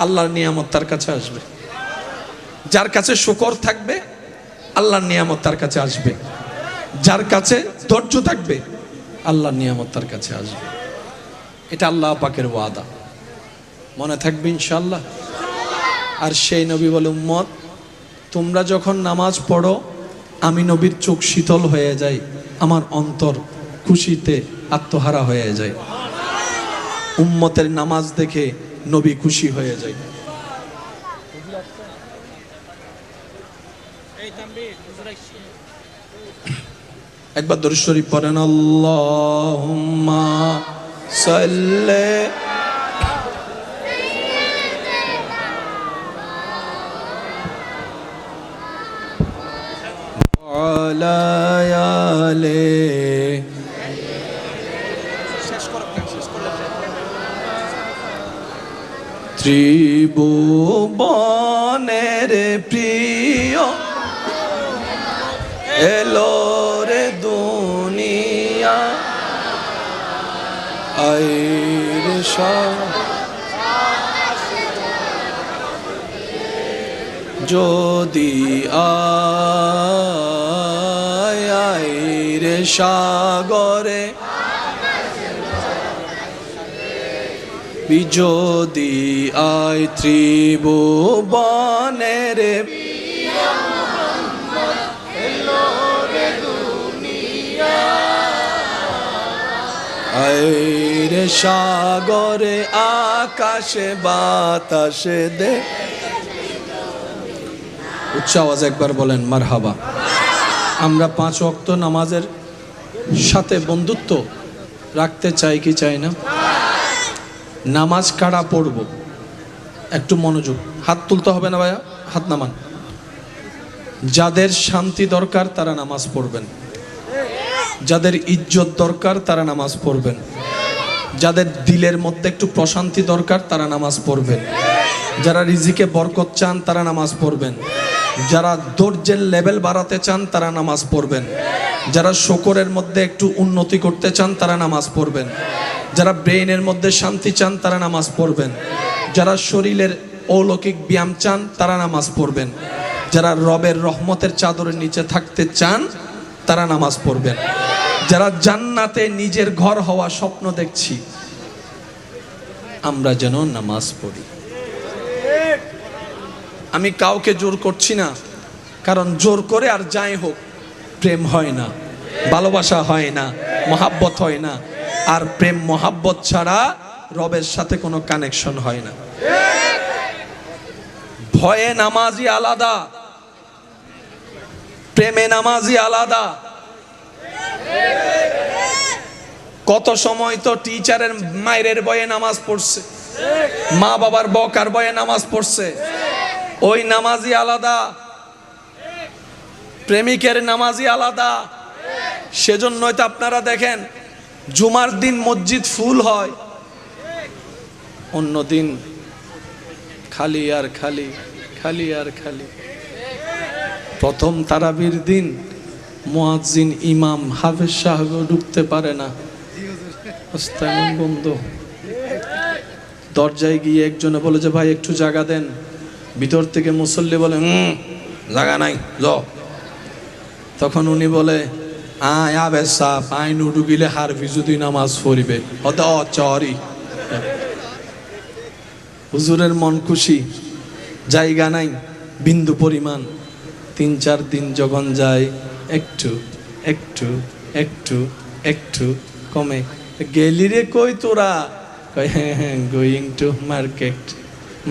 আল্লাহর নিয়ামত তার কাছে আসবে। যার কাছে শুকর থাকবে আল্লাহর নিয়ামত তার কাছে আসবে। যার কাছে ধৈর্য থাকবে আল্লাহর নিয়ামত তার কাছে আসবে। এটা আল্লাহ পাকের ওয়াদা, মনে থাকবে ইনশাআল্লাহ। আর সেই নবী বলে, উম্মত তোমরা যখন নামাজ পড়ো আমি নবীর চোখ শীতল হয়ে যায়, আমার অন্তর খুশিতে আত্মহারা হয়ে যায়। উম্মতের নামাজ দেখে নবী খুশি হয়ে যায়। একবার দরুদ শরীফ পড়েন, আল্লাহুম্মা সাল্লি আলা আলি ত্রিভুবনের প্রিয় এলো রে দুনিয়া আইর যদি আইর সাগরে যদি আয় ত্রিভুবনের আইর সাগরে আকাশে বাতাসে দে। উচ্চ আওয়াজ একবার বলেন মারহাবা। আমরা 5 ওয়াক্ত নামাজের সাথে বন্ধুত্ব রাখতে চাই কি চাই না? নামাজ কারা পড়ব, একটু মনোযোগ। হাত তুলতে হবে না ভাইয়া, হাত নামান। যাদের শান্তি দরকার তারা নামাজ পড়বেন, যাদের ইজ্জত দরকার তারা নামাজ পড়বেন, যাদের দিলের মধ্যে একটু প্রশান্তি দরকার তারা নামাজ পড়বেন, যারা রিজিকে বরকত চান তারা নামাজ পড়বেন, যারা ধৈর্যের লেভেল বাড়াতে চান তারা নামাজ পড়বেন, যারা শুকরের মধ্যে একটু উন্নতি করতে চান তারা নামাজ পড়বেন, যারা ব্রেইনের মধ্যে শান্তি চান তারা নামাজ পড়বেন, যারা শরীরের অলৌকিক ব্যায়াম চান তারা নামাজ পড়বেন, যারা রবের রহমতের চাদরের নিচে থাকতে চান তারা নামাজ পড়বেন, যারা জান্নাতে নিজের ঘর হওয়া স্বপ্ন দেখছি আমরা যেন নামাজ পড়ি। আমি কাউকে জোর করছি না, কারণ জোর করে আর যাই হোক প্রেম হয় না, ভালোবাসা হয় না, মহাব্বত হয় না। আর প্রেম মহাব্বত ছাড়া রবের সাথে কোনো কানেকশন হয় না। ভয়ে নামাজি আলাদা, প্রেমে নামাজি আলাদা। কত সময় তো টিচারের মায়ের ভয়ে নামাজ পড়ছে, মা বাবার বকার ভয়ে নামাজ পড়ছে, ওই নামাজি আলাদা, প্রেমিকের নামাজি আলাদা। সেজন্যই তো আপনারা দেখেন জুমার দিন মসজিদ ফুল হয়, অন্য দিন খালি আর খালি, খালি আর খালি। প্রথম তারাবির দিন মুয়াজ্জিন ইমাম হাফেজ সাহেব ঢুকতে পারে না, বন্ধ। দরজায় গিয়ে একজনে বলে যে ভাই একটু জায়গা দেন, ভিতর থেকে মুসল্লি বলে জায়গা নাই যাও। তখন উনি বলে আবে সাপ আইন ঢুকিলে হারফি যদি নামাজ পড়িবে চরি। হুজুরের মন খুশি, জায়গা নাই বিন্দু পরিমাণ। 3-4 দিন যখন যায় একটু একটু একটু একটু কমে। গেলি রে কই তোরা? হ্যাঁ গোয়িং টু মার্কেট,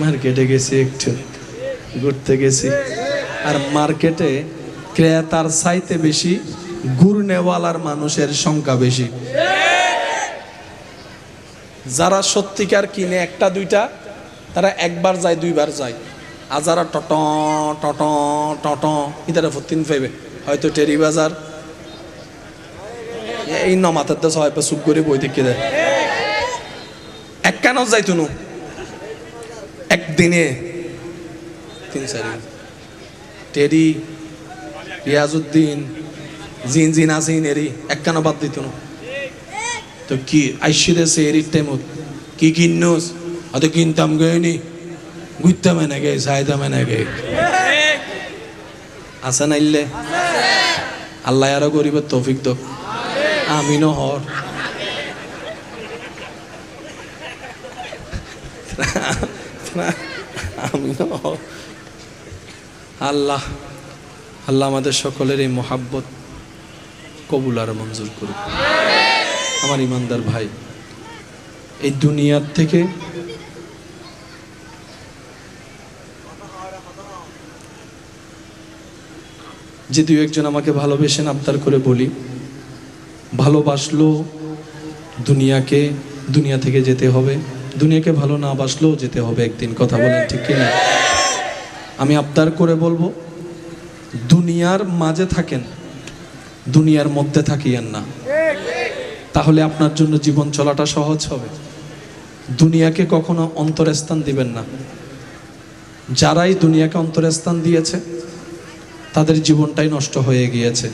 মার্কেটে গেছি, একটু ঘুরতে গেছি। আর মার্কেটে ক্রেতার চাইতে বেশি ঘুরনেওয়ালার মানুষের সংখ্যা বেশি। যারা সত্যিকার কিনে 1-2টা তারা একবার যায় 2বার যায়, আর যারা টট টট টট ইতারা ফতিন পাইবে হয়তো টেরি বাজার এই নমাতের দেশ হয় চুপ করে বই দেখে দেয়। এক কেন যাই তুনু একদিনে 3-4 টেরি রিয়াজউদ্দিন জিন জিন আসিন এরি এক কেন বাদ দিত না। তো কি আইসিরেছে এরির টাইমত কি কিনুস? হয়তো কিনতাম গেনি, ঘুরতাম এনে গে, চাইতাম এনে গে। আছে নাইলে আল্লাহ আরো গরিবের তৌফিক তো আমিনও হর। আমিন। আল্লাহ আল্লাহ আমাদের সকলের এই মোহাব্বত কবুল আর মঞ্জুর করুক। আমার ইমানদার ভাই, এই দুনিয়ার থেকে যে দুই একজন আমাকে ভালোবেসেন, আবদার করে বলি, ভালোবাসলো দুনিয়া থেকে যেতে হবে, দুনিয়াকে ভালো না বাসলেও যেতে হবে একদিন। কথা বলেন ঠিক কিনা? আমি আবদার করে বলবো, দুনিয়ার মাঝে থাকেন, দুনিয়ার মধ্যে থাকিয়েন না, তাহলে আপনার জন্য জীবন চলাটা সহজ হবে। দুনিয়াকে কখনো অন্তরস্থান দিবেন না। যারাই দুনিয়াকে অন্তরস্থান দিয়েছে তাদের জীবনটাই নষ্ট হয়ে গিয়েছে।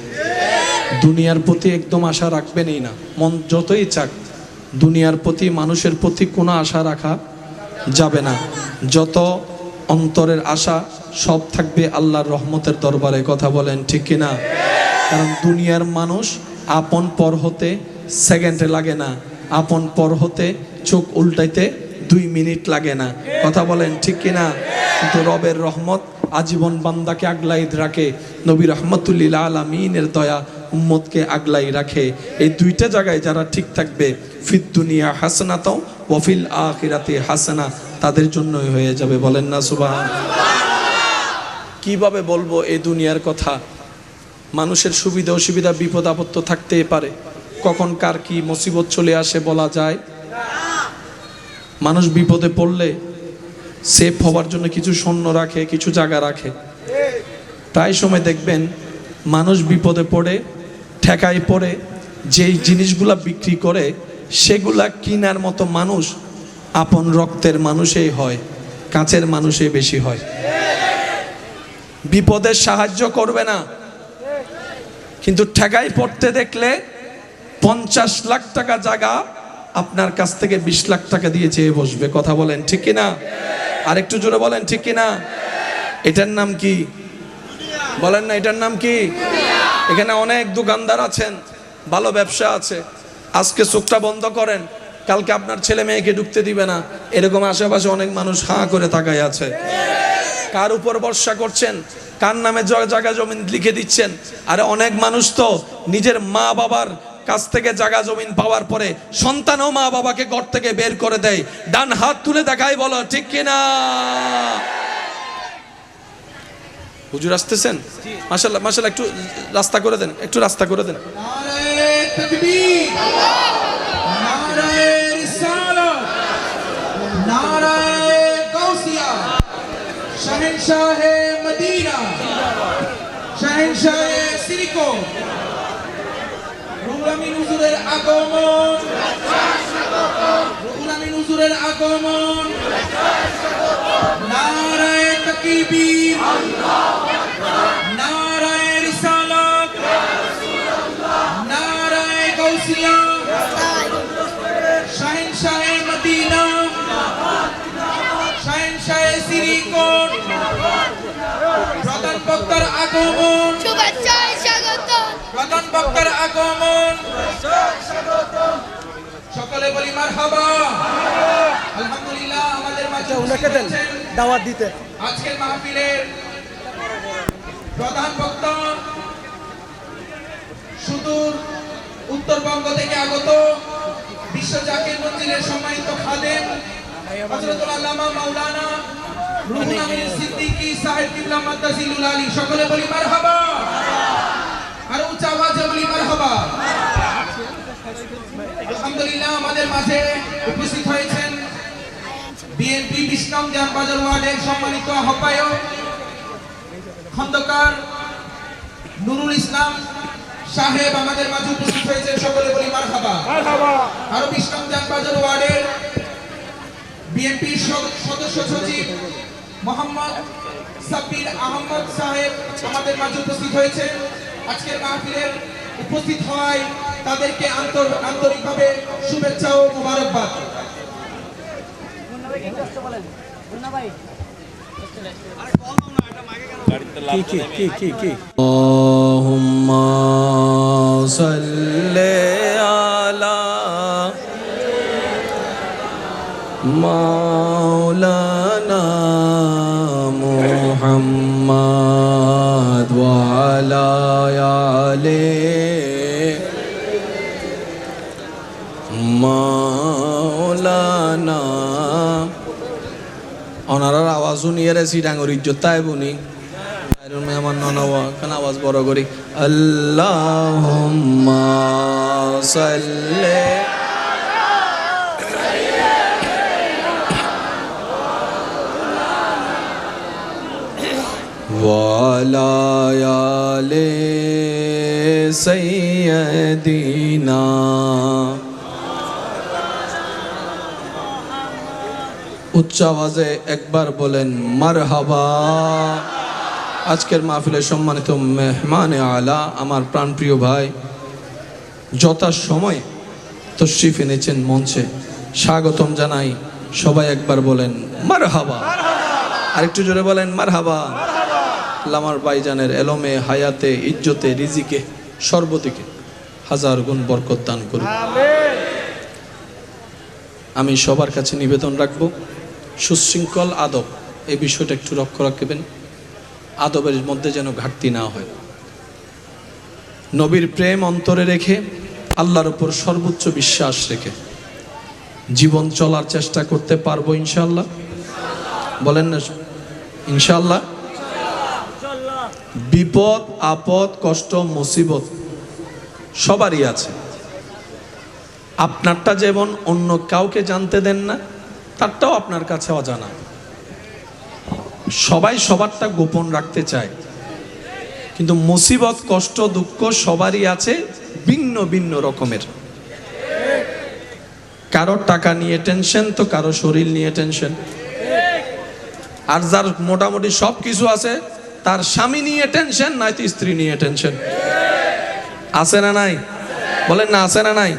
দুনিয়ার প্রতি একদম আশা রাখবেনই না, মন যতই চাক। দুনিয়ার প্রতি, মানুষের প্রতি কোনো আশা রাখা যাবে না। যত অন্তরের আশা সব থাকবে আল্লাহর রহমতের দরবারে। কথা বলেন ঠিক কিনা? কারণ দুনিয়ার মানুষ আপন পর হতে সেকেন্ডে লাগে না, আপন পর হতে চোখ উল্টাইতে 2 মিনিট লাগে না। কথা বলেন ঠিক কিনা? কিন্তু রবের রহমত আজীবন বান্দাকে আগলাই রাখে। নবী রহমতুল্লিল আলামিনের দয়া উম্মতকে আগলাই রাখে। এই দুইটা জায়গায় যারা ঠিক থাকবে, ফিদ দুনিয়া হাসানাত ওয়া ফিল আখিরাতি হাসানা, তাদের জন্যই হয়ে যাবে। বলেন না সুবহানাল্লাহ। কিভাবে বলবো এই দুনিয়ার কথা? মানুষের সুবিধা অসুবিধা, বিপদ আপদ তো থাকতেই পারে। কখন কার কি মুসিবত চলে আসে বলা যায়? মানুষ বিপদে পড়লে সেফ হওয়ার জন্য কিছু সৈন্য রাখে, কিছু জায়গা রাখে। প্রায় সময় দেখবেন মানুষ বিপদে পড়ে, ঠেকায় পড়ে, যেই জিনিসগুলা বিক্রি করে সেগুলা কিনার মতো মানুষ আপন রক্তের মানুষই হয়, কাছের মানুষই বেশি হয়। বিপদের সাহায্য করবে না, কিন্তু ঠেকায় পড়তে দেখলে 50 লাখ টাকা জায়গা আপনার কাছ থেকে 20 লাখ টাকা দিয়ে চেয়ে বসবে। কথা বলেন ঠিক কিনা? আরেকটু জোরে বলেন ঠিক কিনা? এটার নাম কি? বলেন না, এটার নাম কি? এখানে অনেক দোকানদার আছেন, ভালো ব্যবসা আছে। আজকে চোখটা বন্ধ করেন, কালকে আপনার ছেলে মেয়েকে ঢুকতে দিবে না, এরকম আশেপাশে অনেক মানুষ হাঁ করে তাকায় আছে। কার উপর ভরসা করছেন? কার নামে জায়গা জমিন লিখে দিচ্ছেন? আরে অনেক মানুষ তো নিজের মা বাবার কাছ থেকে জায়গা জমিন পাওয়ার পরে সন্তানও মা বাবাকে ঘর থেকে বের করে দেয়। ডান হাত তুলে দেখাই, বলো ঠিক কিনা? হুজুর আসতেছেন? মাশাআল্লাহ মাশাআল্লাহ, একটু রাস্তা করে দেন, একটু রাস্তা করে দেন। নারে তাকবীর, নারে রিসালাত, নারে গাউসিয়া, শাহেনশাহে মদিনা, শাহেনশাহে সিরিকোট, রুহুল আমিন হুজুরের আগমন, রুহুল আমিন হুজুরের আগমন। নারে তাকবীর, নারে রিসালাত, নারে গাউসিয়া, শাহেনশাহে মদিনা, শাহেনশাহে সিরিকোট। প্রধান বক্তার আগমন, শুভেচ্ছায় স্বাগত। প্রধান বক্তার আগমন, সকলে বলি মারহাবা। আলহামদুলিল্লাহ, আমাদের মাঝে উনাকে দেন দাওয়াত দিতে। আজকের মাহফিলের প্রধান বক্তা সুদূর উত্তরবঙ্গ থেকে আগত বিশ্ব জাকির মঞ্জিলের সম্মানিত খাদেম হযরতুল আল্লামা মাওলানা রুহুল আমিন সিদ্দিকী সাহেব কিবলা মাদ্দাজিলুল আলী। সকলে বলি মারহাবা। আর উচ্চ আওয়াজে বলি মারহাবা। আলহামদুলিল্লাহ, আমাদের মাঝে উপস্থিত হয়েছেন বিএনপি 20 নং জামবাজার ওয়ার্ডের সম্মানিত আহ্বায়ক খন্দকার নুরুল ইসলাম সাহেব আমাদের মাঝে উপস্থিত হয়েছেন। সকলে বলি মারহাবা। আরো 20 নং জামবাজার ওয়ার্ডের বিএনপি সদস্য সচিব মোহাম্মদ সাব্বির আহমদ সাহেব আমাদের মাঝে উপস্থিত হয়েছেন। আজকের মাহফিলের উপস্থিত হওয়ায় তাদেরকে আন্তরিকভাবে শুভেচ্ছা ও মোবারকবাদ। আল্লাহুম্মা সাল্লি আলা মাওলানা মাওলানা ওনারার আওয়াজ শুনিয়ে রে সিটাঙ্গর ইজ্জত তাই বুনি আমার ননাওয়া কান আওয়াজ বড় করি আল্লাহুম্মা সাল্লি ওয়ালা আলি সাইয়্যিদিনা উচ্চ আওয়াজে একবার বলেন মারহাবা। আজকের মাহফিলের সম্মানিত মেহমানে আলা আমার প্রাণপ্রিয় ভাই যথা সময় তশরিফ এনেছেন মঞ্চে, স্বাগতম জানাই। সবাই একবার বলেন মারহাবা, আরেকটু জোরে বলেন মারহাবা। আল্লাহ আমার ভাইজানের এলমে, হায়াতে, ইজ্জতে, রিজিকে, সর্বদিকে হাজার গুণ বরকত দান করুন। আমি সবার কাছে নিবেদন রাখবো সুশৃঙ্খল আদব, এই বিষয়টা একটু লক্ষ্য রাখবেন। আদবের মধ্যে যেন ঘাটতি না হয়। নবীর প্রেম অন্তরে রেখে, আল্লাহর উপর সর্বোচ্চ বিশ্বাস রেখে জীবন চলার চেষ্টা করতে পারবো ইনশাআল্লাহ। বলেন না ইনশাআল্লাহ। বিপদ আপদ কষ্ট মুসিবত সবারই আছে। আপনারটা যেমন অন্য কাউকে জানতে দেন না, তারটাও আপনার কাছে অজানা। সবাই সবারটা গোপন রাখতে চায়, কিন্তু মুসিবত কষ্ট দুঃখ সবারই আছে, ভিন্ন ভিন্ন রকমের। কারো টাকা নিয়ে টেনশন তো কারো শরীর নিয়ে টেনশন। আর যার মোটামুটি সব কিছু আছে তার স্বামী নিয়ে টেনশন, নয়তো স্ত্রী নিয়ে টেনশন। আছে না নাই? বলেন না আছে না নাই?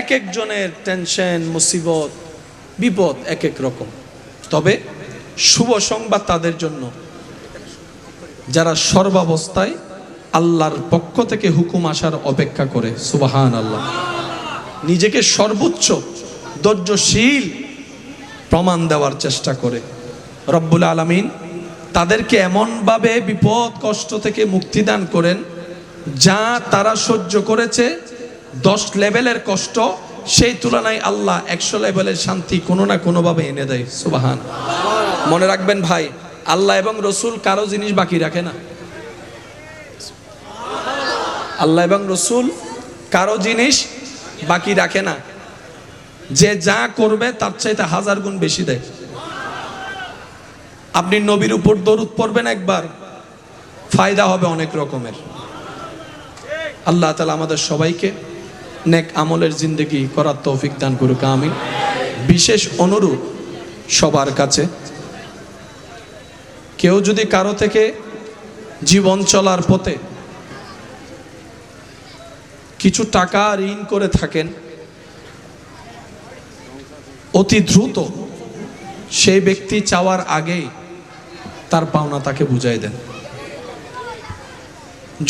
এক একজনের টেনশন মুসিবত বিপদ এক এক রকম। তবে শুভ সংবাদ তাদের জন্য যারা সর্বাবস্থায় আল্লাহর পক্ষ থেকে হুকুম আসার অপেক্ষা করে। সুবহান আল্লাহ। নিজেকে সর্বোচ্চ ধৈর্যশীল প্রমাণ দেওয়ার চেষ্টা করে। রব্বুল আলামিন তাদেরকে এমনভাবে বিপদ কষ্ট থেকে মুক্তি দান করেন, যা তারা সহ্য করেছে 10 লেভেলের কষ্ট, সেই তুলনায় আল্লাহ 100 লেভেলের শান্তি কোনো না কোনোভাবে এনে দেয়। সুবহান। মনে রাখবেন ভাই, আল্লাহ এবং রসুল কারো জিনিস বাকি রাখে না। আল্লাহ এবং রসুল কারো জিনিস বাকি রাখে না। যে যা করবে তার চাইতে 1000 গুণ বেশি দেয়। আপনি নবীর উপর দরুদ পড়বেন একবার, ফায়দা হবে অনেক রকমের। আল্লাহ তাআলা আমাদের সবাইকে নেক আমলের জিন্দেগি করার তৌফিক দান করুক, আমিন। বিশেষ অনুরোধ সবার কাছে, কেউ যদি কারো থেকে জীবন চলার পথে কিছু টাকা ঋণ করে থাকেন, অতি দ্রুত সেই ব্যক্তি চাওয়ার আগেই তার পাওনা তাকে বুঝাই দেন।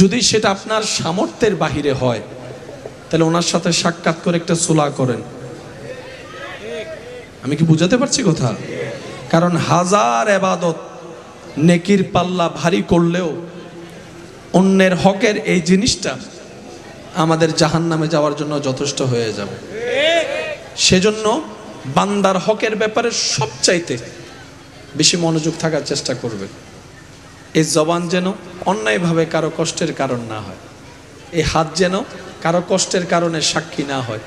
যদি সেটা আপনার সামর্থ্যের বাহিরে হয়, তাহলে ওনার সাথে সাক্ষাৎ করে একটা সুলাহ করেন। আমি কি বুঝাতে পারছি কথা? কারণ হাজার ইবাদত নেকির পাল্লা ভারী করলেও অন্যের হকের এই জিনিসটা আমাদের জাহান্নামে যাওয়ার জন্য যথেষ্ট হয়ে যাবে। সেজন্য বান্দার হকের ব্যাপারে সবচাইতে বেশি মনোযোগ থাকার চেষ্টা করবে। এই জবান যেন অন্যায়ভাবে কারো কষ্টের কারণ না হয়, এই হাত যেন কারো কষ্টের কারণে সাক্ষী না হয়।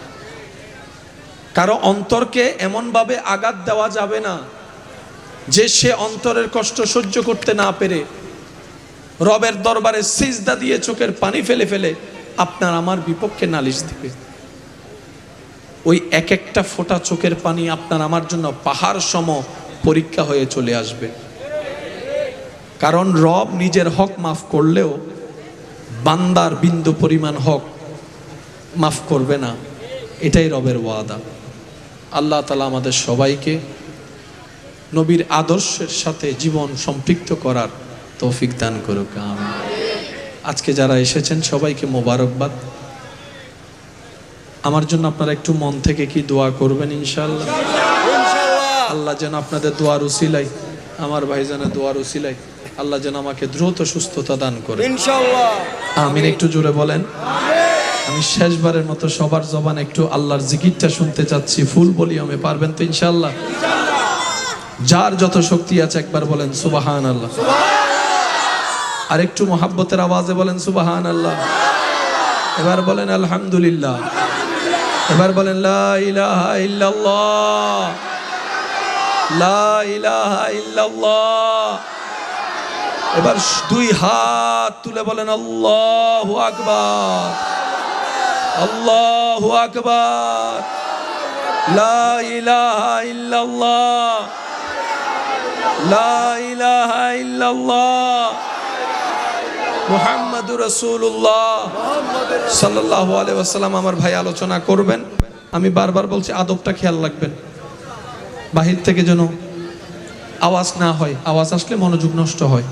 কারো অন্তরকে এমনভাবে আঘাত দেওয়া যাবে না যে সে অন্তরের কষ্ট সহ্য করতে না পেরে রবের দরবারে সিজদা দিয়ে চোখের পানি ফেলে ফেলে আপনার আমার বিপক্ষে নালিশ দিবে। ওই এক একটা ফোঁটা চোখের পানি আপনার আমার জন্য পাহাড় সম পরীক্ষা হয়ে চলে আসবে। কারণ রব নিজের হক মাফ করলেও বান্দার বিন্দু পরিমাণ হক মাফ করবে না, এটাই রবের ওয়াদা। আল্লাহ তাআলা আমাদের সবাইকে নবীর আদর্শের সাথে জীবন সম্পৃক্ত করার তৌফিক দান করুক, আমিন। আজকে যারা এসেছেন সবাইকে মোবারকবাদ। আমার জন্য আপনারা একটু মন থেকে কি দোয়া করবেন ইনশাআল্লাহ। আল্লাহ যেন আপনাদের দোয়ার উসিলায় আমার ভাইজানের দোয়ার উসিলায় আল্লাহ যেন আমাকে দ্রুত সুস্থতা দান করে। ইনশাআল্লাহ। আমিন একটু জোরে বলেন। আমি শেষবারের মতো সবার জবান একটু আল্লাহর জিকিরটা শুনতে চাচ্ছি, ফুল ভলিউমে। পারবেন তো ইনশাআল্লাহ? যার যত শক্তি আছে একবার বলেন সুবহানাল্লাহ। আর একটু মোহাব্বতের আওয়াজে বলেন সুবহানাল্লাহ। এবার বলেন আলহামদুলিল্লাহ। এবার বলেন লা ইলাহা ইল্লাল্লাহ, লা ইলাহা ইল্লাল্লাহ। এবার দুই হাত তুলে বলেন আল্লাহু আকবার, আল্লাহু আকবার, লা ইলাহা ইল্লাল্লাহ, লা ইলাহা ইল্লাল্লাহ, মুহাম্মাদুর রাসূলুল্লাহ সাল্লাল্লাহু আলাইহি ওয়াসাল্লাম। আমার ভাই আলোচনা করবেন। আমি বারবার বলছি আদবটা খেয়াল রাখবেন, বাহির থেকে যেন আওয়াজ না হয়। আওয়াজ আসলে মনোযোগ নষ্ট হয়।